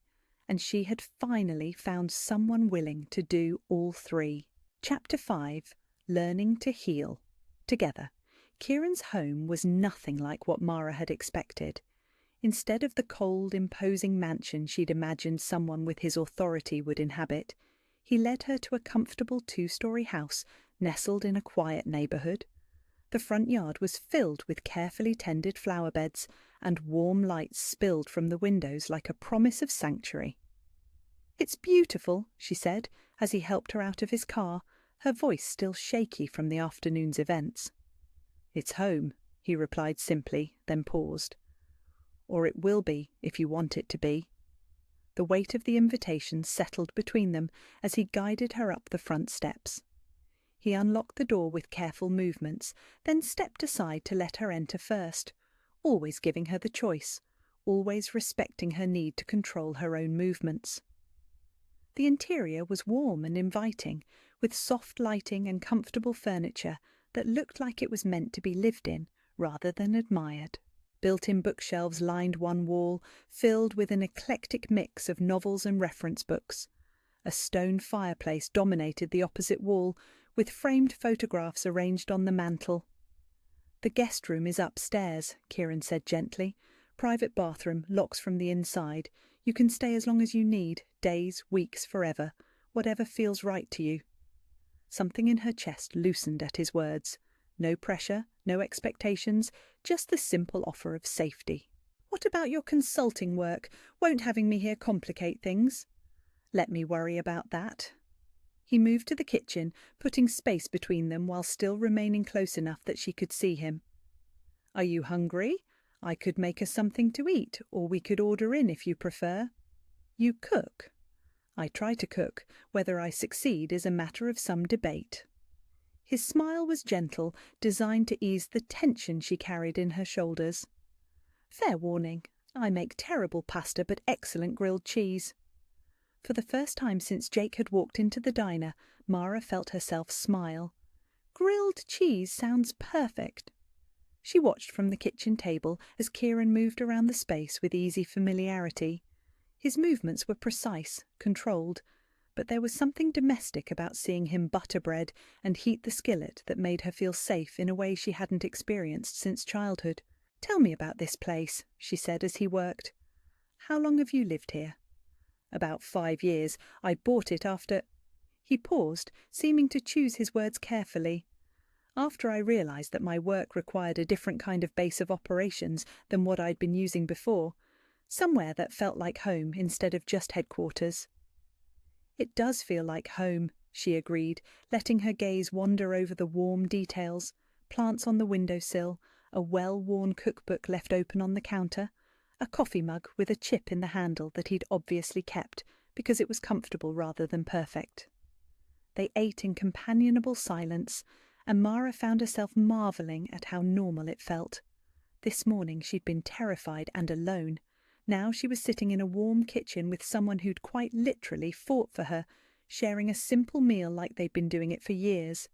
and she had finally found someone willing to do all three. Chapter 5. Learning to Heal. Together, Kieran's home was nothing like what Mara had expected. Instead of the cold, imposing mansion she'd imagined someone with his authority would inhabit, he led her to a comfortable 2-story house nestled in a quiet neighbourhood. The front yard was filled with carefully tended flower beds, and warm lights spilled from the windows like a promise of sanctuary. "It's beautiful," she said, as he helped her out of his car, her voice still shaky from the afternoon's events. "It's home," he replied simply, then paused. "Or it will be, if you want it to be." The weight of the invitation settled between them as he guided her up the front steps. He unlocked the door with careful movements, then stepped aside to let her enter first, always giving her the choice, always respecting her need to control her own movements. The interior was warm and inviting, with soft lighting and comfortable furniture that looked like it was meant to be lived in rather than admired. Built-in bookshelves lined one wall, filled with an eclectic mix of novels and reference books. A stone fireplace dominated the opposite wall, with framed photographs arranged on the mantel. "The guest room is upstairs," Kieran said gently. "Private bathroom, locks from the inside. You can stay as long as you need, days, weeks, forever, whatever feels right to you." Something in her chest loosened at his words. No pressure, no expectations, just the simple offer of safety. "What about your consulting work? Won't having me here complicate things?" "Let me worry about that." He moved to the kitchen, putting space between them while still remaining close enough that she could see him. "Are you hungry? I could make us something to eat, or we could order in if you prefer." "You cook?" "I try to cook. Whether I succeed is a matter of some debate." His smile was gentle, designed to ease the tension she carried in her shoulders. "Fair warning, I make terrible pasta but excellent grilled cheese." For the first time since Jake had walked into the diner, Mara felt herself smile. Grilled cheese sounds perfect. She watched from the kitchen table as Kieran moved around the space with easy familiarity. His movements were precise, controlled, but there was something domestic about seeing him butter bread and heat the skillet that made her feel safe in a way she hadn't experienced since childhood. "Tell me about this place," she said as he worked. "How long have you lived here?" "About 5 years. I bought it after—" He paused, seeming to choose his words carefully. "After I realised that my work required a different kind of base of operations than what I'd been using before. Somewhere that felt like home instead of just headquarters." "It does feel like home," she agreed, letting her gaze wander over the warm details. Plants on the windowsill, a well-worn cookbook left open on the counter, a coffee mug with a chip in the handle that he'd obviously kept because it was comfortable rather than perfect. They ate in companionable silence, and Mara found herself marvelling at how normal it felt. This morning she'd been terrified and alone. Now she was sitting in a warm kitchen with someone who'd quite literally fought for her, sharing a simple meal like they'd been doing it for years.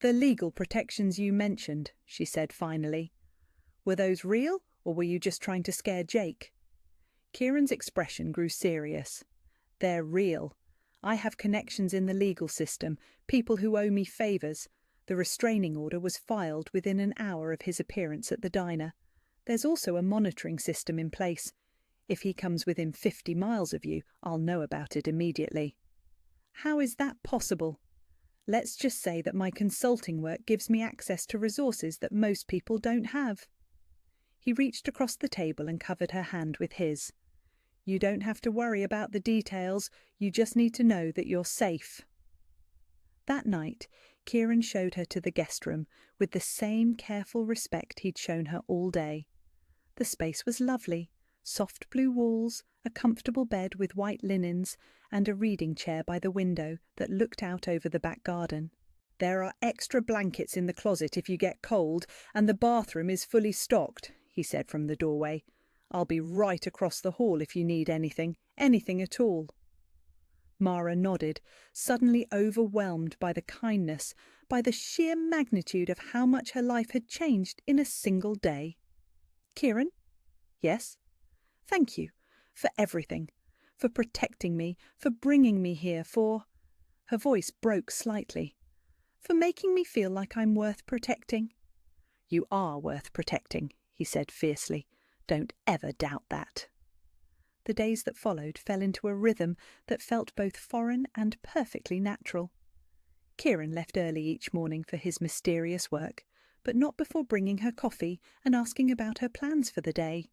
"The legal protections you mentioned," she said finally. "Were those real, or were you just trying to scare Jake?" Kieran's expression grew serious. "They're real. I have connections in the legal system, people who owe me favours. The restraining order was filed within an hour of his appearance at the diner. There's also a monitoring system in place. If he comes within 50 miles of you, I'll know about it immediately." "How is that possible?" "Let's just say that my consulting work gives me access to resources that most people don't have." He reached across the table and covered her hand with his. "You don't have to worry about the details. You just need to know that you're safe." That night, Kieran showed her to the guest room with the same careful respect he'd shown her all day. The space was lovely. Soft blue walls, a comfortable bed with white linens, and a reading chair by the window that looked out over the back garden. "There are extra blankets in the closet if you get cold, and the bathroom is fully stocked," he said from the doorway. "I'll be right across the hall if you need anything at all." Mara nodded, suddenly overwhelmed by the kindness, by the sheer magnitude of how much her life had changed in a single day. "Kieran?" "Yes?" "Thank you. For everything. For protecting me. For bringing me here. For—" Her voice broke slightly. "For making me feel like I'm worth protecting." "You are worth protecting," he said fiercely. "Don't ever doubt that." The days that followed fell into a rhythm that felt both foreign and perfectly natural. Kieran left early each morning for his mysterious work, but not before bringing her coffee and asking about her plans for the day.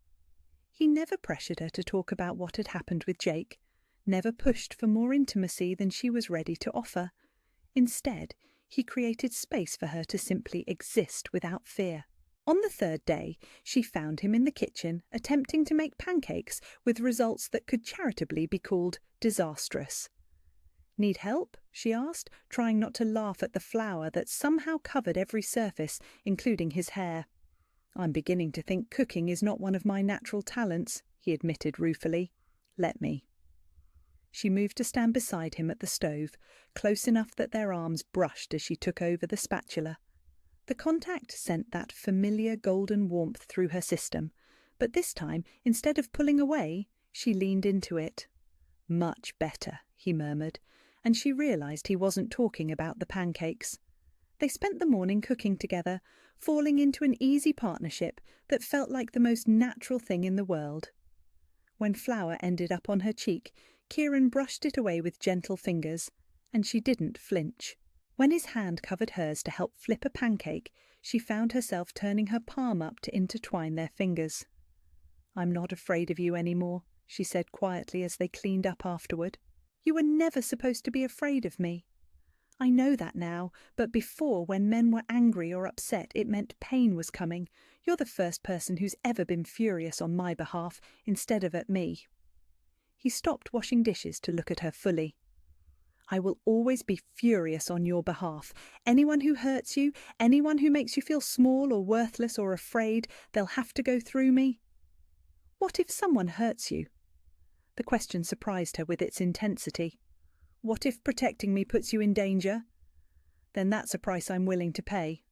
He never pressured her to talk about what had happened with Jake, never pushed for more intimacy than she was ready to offer. Instead, he created space for her to simply exist without fear. On the third day, she found him in the kitchen attempting to make pancakes with results that could charitably be called disastrous. "Need help?" she asked, trying not to laugh at the flour that somehow covered every surface, including his hair. "I'm beginning to think cooking is not one of my natural talents," he admitted ruefully. "Let me." She moved to stand beside him at the stove, close enough that their arms brushed as she took over the spatula. The contact sent that familiar golden warmth through her system, but this time, instead of pulling away, she leaned into it. "Much better," he murmured, and she realised he wasn't talking about the pancakes. They spent the morning cooking together, falling into an easy partnership that felt like the most natural thing in the world. When flour ended up on her cheek, Kieran brushed it away with gentle fingers, and she didn't flinch. When his hand covered hers to help flip a pancake, she found herself turning her palm up to intertwine their fingers. "I'm not afraid of you anymore," she said quietly as they cleaned up afterward. "You were never supposed to be afraid of me. I know that now, but before, when men were angry or upset, it meant pain was coming. You're the first person who's ever been furious on my behalf instead of at me." He stopped washing dishes to look at her fully. "I will always be furious on your behalf. Anyone who hurts you, anyone who makes you feel small or worthless or afraid, they'll have to go through me." "What if someone hurts you?" The question surprised her with its intensity. "What if protecting me puts you in danger?" "Then that's a price I'm willing to pay."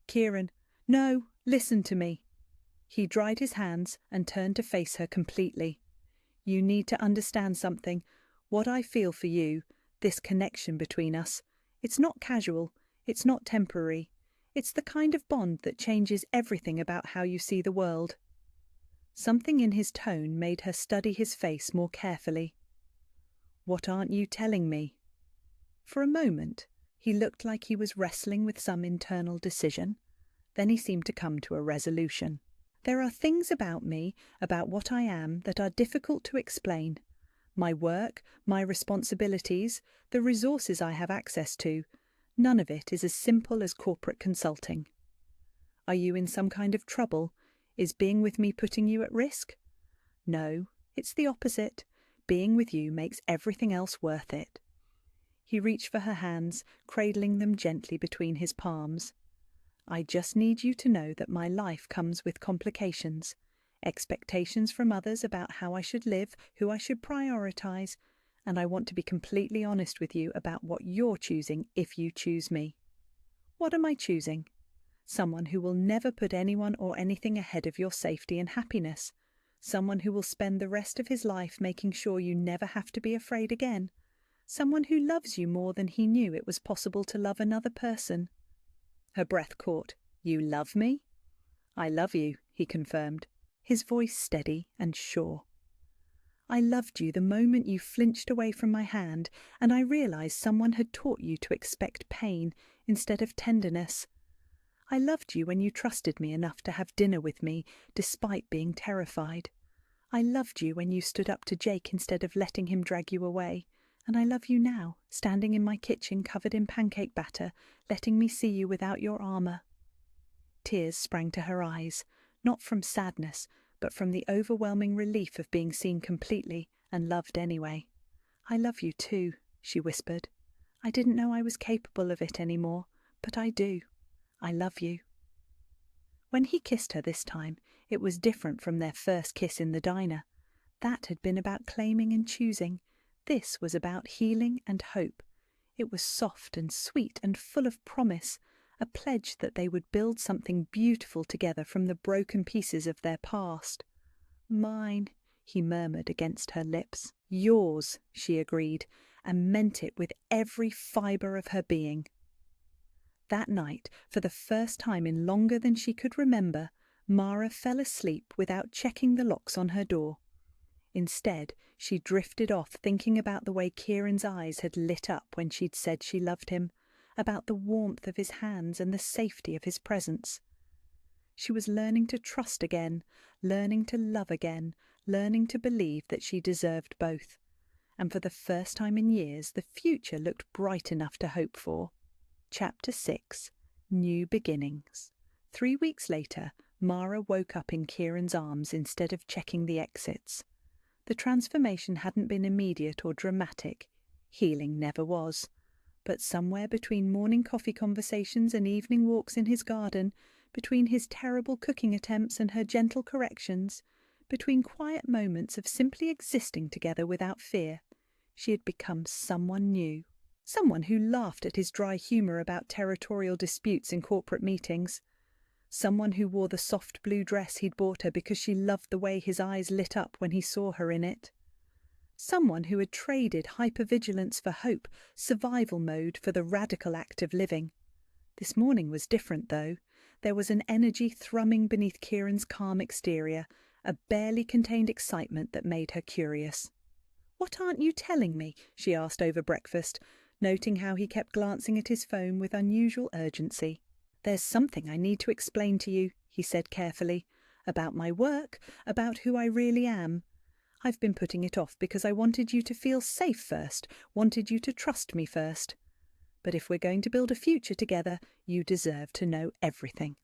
"Kieran, no, listen to me." He dried his hands and turned to face her completely. "You need to understand something. What I feel for you, this connection between us, it's not casual, it's not temporary. It's the kind of bond that changes everything about how you see the world." Something in his tone made her study his face more carefully. "What aren't you telling me?" For a moment, he looked like he was wrestling with some internal decision. Then he seemed to come to a resolution. "There are things about me, about what I am, that are difficult to explain. My work, my responsibilities, the resources I have access to, none of it is as simple as corporate consulting." "Are you in some kind of trouble? Is being with me putting you at risk?" "No, it's the opposite. Being with you makes everything else worth it." He reached for her hands, cradling them gently between his palms. "I just need you to know that my life comes with complications, expectations from others about how I should live, who I should prioritize, and I want to be completely honest with you about what you're choosing if you choose me." "What am I choosing?" "Someone who will never put anyone or anything ahead of your safety and happiness. Someone who will spend the rest of his life making sure you never have to be afraid again. Someone who loves you more than he knew it was possible to love another person." Her breath caught. "You love me?" "I love you," he confirmed, his voice steady and sure. "I loved you the moment you flinched away from my hand, and I realized someone had taught you to expect pain instead of tenderness. I loved you when you trusted me enough to have dinner with me, despite being terrified. I loved you when you stood up to Jake instead of letting him drag you away. And I love you now, standing in my kitchen covered in pancake batter, letting me see you without your armour." Tears sprang to her eyes, not from sadness, but from the overwhelming relief of being seen completely and loved anyway. "I love you too," she whispered. "I didn't know I was capable of it anymore, but I do. I love you." When he kissed her this time, it was different from their first kiss in the diner. That had been about claiming and choosing. This was about healing and hope. It was soft and sweet and full of promise, a pledge that they would build something beautiful together from the broken pieces of their past. "Mine," he murmured against her lips. "Yours," she agreed, and meant it with every fibre of her being. That night, for the first time in longer than she could remember, Mara fell asleep without checking the locks on her door. Instead, she drifted off thinking about the way Kieran's eyes had lit up when she'd said she loved him, about the warmth of his hands and the safety of his presence. She was learning to trust again, learning to love again, learning to believe that she deserved both. And for the first time in years, the future looked bright enough to hope for. Chapter 6. New Beginnings. 3 weeks later, Mara woke up in Kieran's arms instead of checking the exits. The transformation hadn't been immediate or dramatic. Healing never was. But somewhere between morning coffee conversations and evening walks in his garden, between his terrible cooking attempts and her gentle corrections, between quiet moments of simply existing together without fear, she had become someone new. Someone who laughed at his dry humour about territorial disputes in corporate meetings. Someone who wore the soft blue dress he'd bought her because she loved the way his eyes lit up when he saw her in it. Someone who had traded hypervigilance for hope, survival mode for the radical act of living. This morning was different, though. There was an energy thrumming beneath Kieran's calm exterior, a barely contained excitement that made her curious. "What aren't you telling me?" she asked over breakfast, noting how he kept glancing at his phone with unusual urgency. "There's something I need to explain to you," he said carefully. "About my work, about who I really am. I've been putting it off because I wanted you to feel safe first, wanted you to trust me first. But if we're going to build a future together, you deserve to know everything."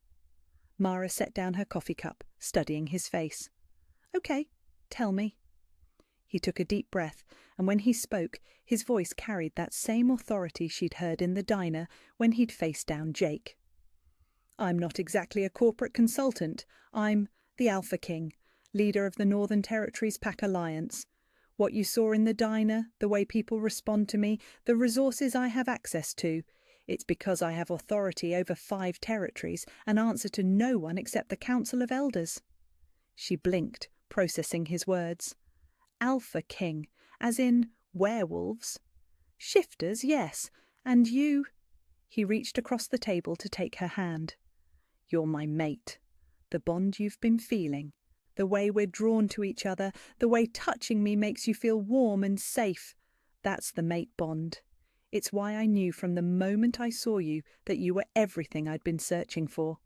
Mara set down her coffee cup, studying his face. "Okay, tell me." He took a deep breath, and when he spoke, his voice carried that same authority she'd heard in the diner when he'd faced down Jake. "I'm not exactly a corporate consultant. I'm the Alpha King, leader of the Northern Territories Pack Alliance. What you saw in the diner, the way people respond to me, the resources I have access to, it's because I have authority over 5 territories and answer to no one except the Council of Elders." She blinked, processing his words. "Alpha King, as in werewolves?" "Shifters, yes. And you—" He reached across the table to take her hand. "You're my mate. The bond you've been feeling. The way we're drawn to each other, the way touching me makes you feel warm and safe. That's the mate bond. It's why I knew from the moment I saw you that you were everything I'd been searching for."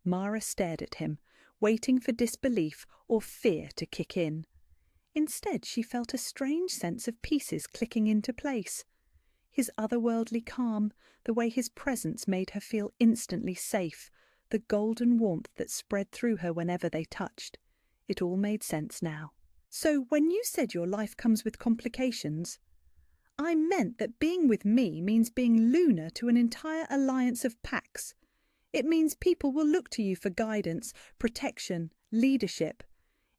Mara stared at him, waiting for disbelief or fear to kick in. Instead, she felt a strange sense of pieces clicking into place. His otherworldly calm, the way his presence made her feel instantly safe, the golden warmth that spread through her whenever they touched. It all made sense now. "So when you said your life comes with complications, I meant that being with me means being Luna to an entire alliance of packs. It means people will look to you for guidance, protection, leadership.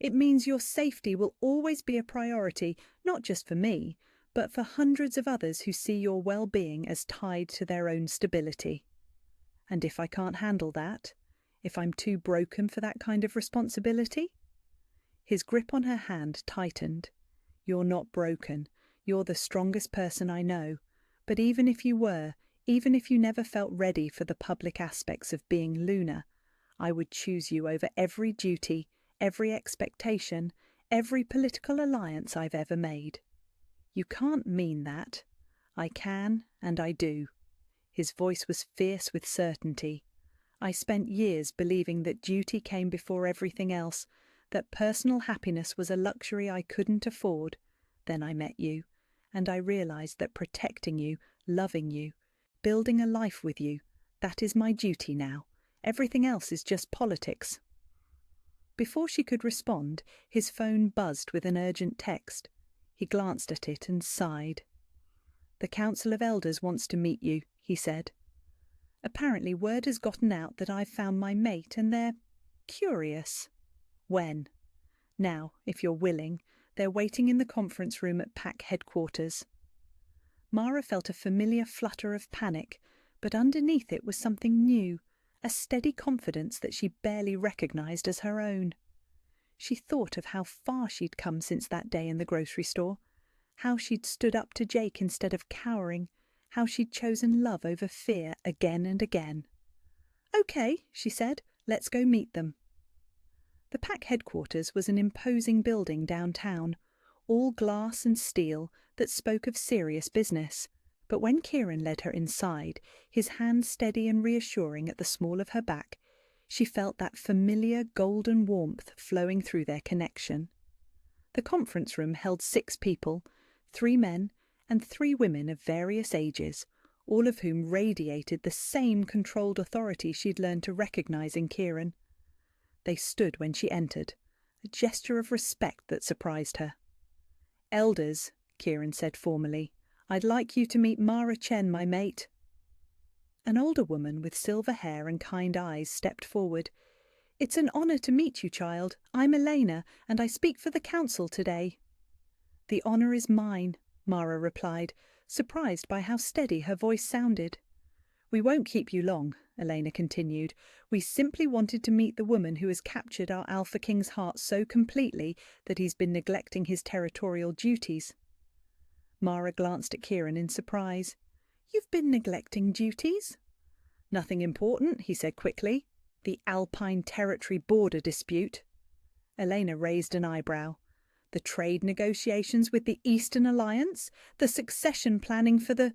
It means your safety will always be a priority, not just for me, but for hundreds of others who see your well-being as tied to their own stability. And if I can't handle that, if I'm too broken for that kind of responsibility?" His grip on her hand tightened. "You're not broken. You're the strongest person I know. But even if you were, even if you never felt ready for the public aspects of being Luna, I would choose you over every duty, every expectation, every political alliance I've ever made." "You can't mean that." "I can, and I do." His voice was fierce with certainty. "I spent years believing that duty came before everything else, that personal happiness was a luxury I couldn't afford. Then I met you, and I realized that protecting you, loving you, building a life with you, that is my duty now. Everything else is just politics." Before she could respond, his phone buzzed with an urgent text. He glanced at it and sighed. "The Council of Elders wants to meet you," he said. "Apparently word has gotten out that I've found my mate and they're curious." "When?" "Now, if you're willing. They're waiting in the conference room at PAC headquarters." Mara felt a familiar flutter of panic, but underneath it was something new, a steady confidence that she barely recognized as her own. She thought of how far she'd come since that day in the grocery store, how she'd stood up to Jake instead of cowering, how she'd chosen love over fear again and again. "Okay," she said, "let's go meet them." The PAC headquarters was an imposing building downtown, all glass and steel, that spoke of serious business. But when Kieran led her inside, his hand steady and reassuring at the small of her back, she felt that familiar golden warmth flowing through their connection. The conference room held 6 people, 3 men and 3 women of various ages, all of whom radiated the same controlled authority she'd learned to recognize in Kieran. They stood when she entered, a gesture of respect that surprised her. "Elders," Kieran said formally, "I'd like you to meet Mara Chen, my mate." An older woman with silver hair and kind eyes stepped forward. "It's an honor to meet you, child. I'm Elena, and I speak for the council today." "The honor is mine," Mara replied, surprised by how steady her voice sounded. "We won't keep you long," Elena continued. "We simply wanted to meet the woman who has captured our Alpha King's heart so completely that he's been neglecting his territorial duties." Mara glanced at Kieran in surprise. "You've been neglecting duties?" Nothing important, he said quickly. The Alpine territory border dispute. Elena raised an eyebrow. The trade negotiations with the Eastern Alliance? The succession planning for the...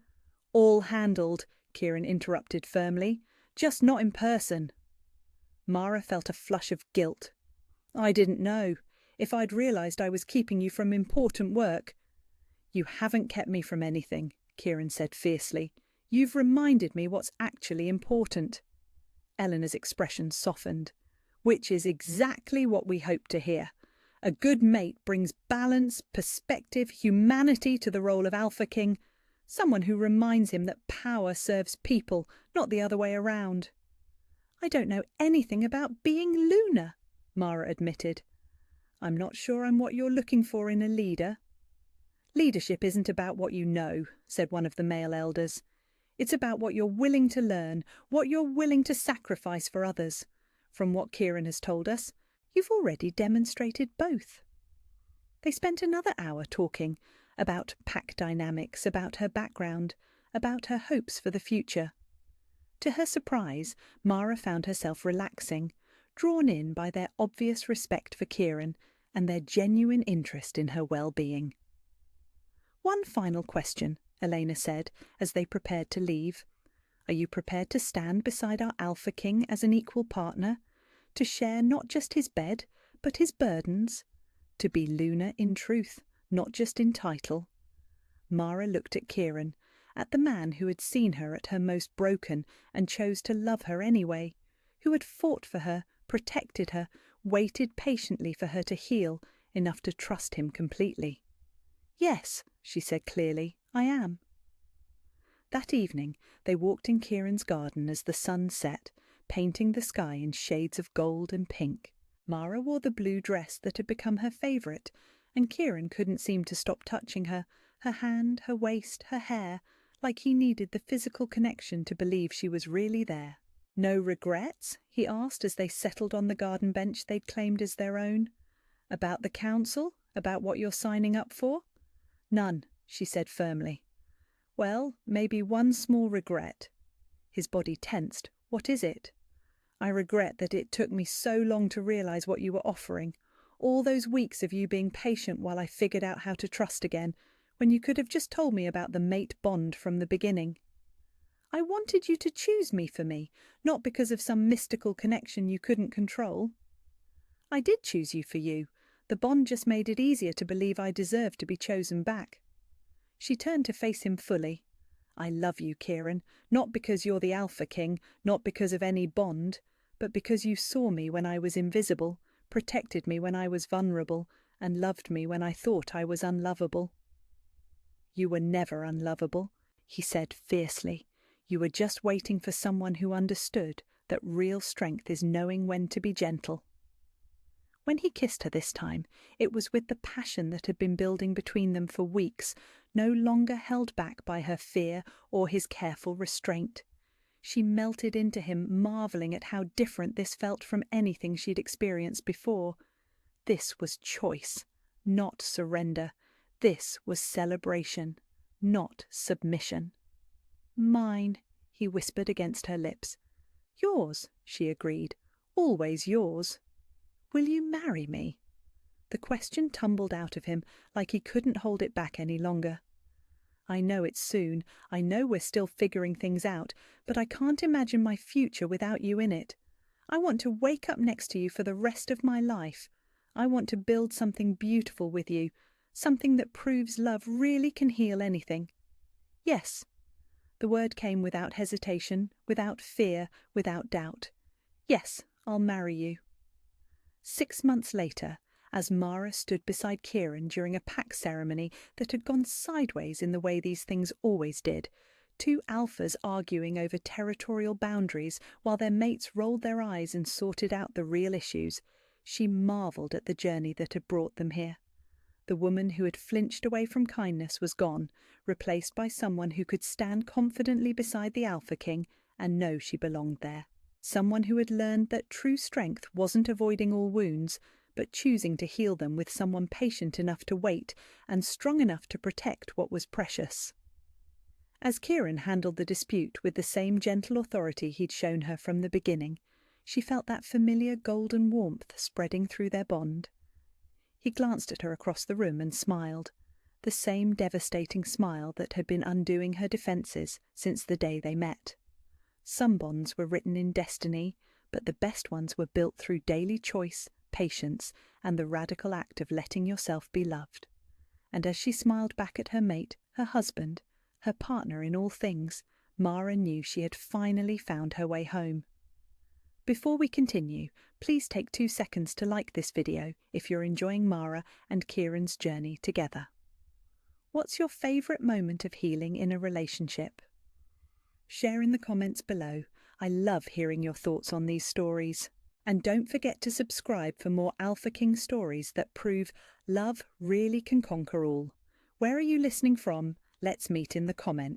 All handled, Kieran interrupted firmly. Just not in person. Mara felt a flush of guilt. I didn't know. If I'd realised I was keeping you from important work... You haven't kept me from anything, Kieran said fiercely. You've reminded me what's actually important. Eleanor's expression softened. Which is exactly what we hoped to hear. A good mate brings balance, perspective, humanity to the role of Alpha King. Someone who reminds him that power serves people, not the other way around. I don't know anything about being Luna, Mara admitted. I'm not sure I'm what you're looking for in a leader. Leadership isn't about what you know, said one of the male elders. It's about what you're willing to learn, what you're willing to sacrifice for others. From what Kieran has told us, you've already demonstrated both. They spent another hour talking about pack dynamics, about her background, about her hopes for the future. To her surprise, Mara found herself relaxing, drawn in by their obvious respect for Kieran and their genuine interest in her well-being. One final question, Elena said, as they prepared to leave. Are you prepared to stand beside our Alpha King as an equal partner? To share not just his bed, but his burdens? To be Luna in truth, not just in title? Mara looked at Kieran, at the man who had seen her at her most broken and chose to love her anyway, who had fought for her, protected her, waited patiently for her to heal, enough to trust him completely. Yes, she said clearly, I am. That evening they walked in Kieran's garden as the sun set, painting the sky in shades of gold and pink. Mara wore the blue dress that had become her favourite, and Kieran couldn't seem to stop touching her hand, her waist, her hair, like he needed the physical connection to believe she was really there. No regrets? He asked as they settled on the garden bench they'd claimed as their own. About the council? About what you're signing up for? None, she said firmly. Well, maybe one small regret. His body tensed. What is it? I regret that it took me so long to realise what you were offering. All those weeks of you being patient while I figured out how to trust again, when you could have just told me about the mate bond from the beginning. I wanted you to choose me for me, not because of some mystical connection you couldn't control. I did choose you for you. The bond just made it easier to believe I deserved to be chosen back. She turned to face him fully. I love you, Kieran, not because you're the Alpha King, not because of any bond, but because you saw me when I was invisible, protected me when I was vulnerable, and loved me when I thought I was unlovable. You were never unlovable, he said fiercely. You were just waiting for someone who understood that real strength is knowing when to be gentle. When he kissed her this time, it was with the passion that had been building between them for weeks, no longer held back by her fear or his careful restraint. She melted into him, marvelling at how different this felt from anything she'd experienced before. This was choice, not surrender. This was celebration, not submission. Mine, he whispered against her lips. Yours, she agreed. Always yours. Will you marry me? The question tumbled out of him like he couldn't hold it back any longer. I know it's soon, I know we're still figuring things out, but I can't imagine my future without you in it. I want to wake up next to you for the rest of my life. I want to build something beautiful with you, something that proves love really can heal anything. Yes. The word came without hesitation, without fear, without doubt. Yes, I'll marry you. 6 months later, as Mara stood beside Kieran during a pack ceremony that had gone sideways in the way these things always did, two alphas arguing over territorial boundaries while their mates rolled their eyes and sorted out the real issues, she marvelled at the journey that had brought them here. The woman who had flinched away from kindness was gone, replaced by someone who could stand confidently beside the Alpha King and know she belonged there. Someone who had learned that true strength wasn't avoiding all wounds, but choosing to heal them with someone patient enough to wait and strong enough to protect what was precious. As Kieran handled the dispute with the same gentle authority he'd shown her from the beginning, she felt that familiar golden warmth spreading through their bond. He glanced at her across the room and smiled, the same devastating smile that had been undoing her defences since the day they met. Some bonds were written in destiny, but the best ones were built through daily choice, patience, and the radical act of letting yourself be loved. And as she smiled back at her mate, her husband, her partner in all things, Mara knew she had finally found her way home. Before we continue, please take 2 seconds to like this video if you're enjoying Mara and Kieran's journey together. What's your favourite moment of healing in a relationship? Share in the comments below. I love hearing your thoughts on these stories. And don't forget to subscribe for more Alpha King stories that prove love really can conquer all. Where are you listening from? Let's meet in the comments.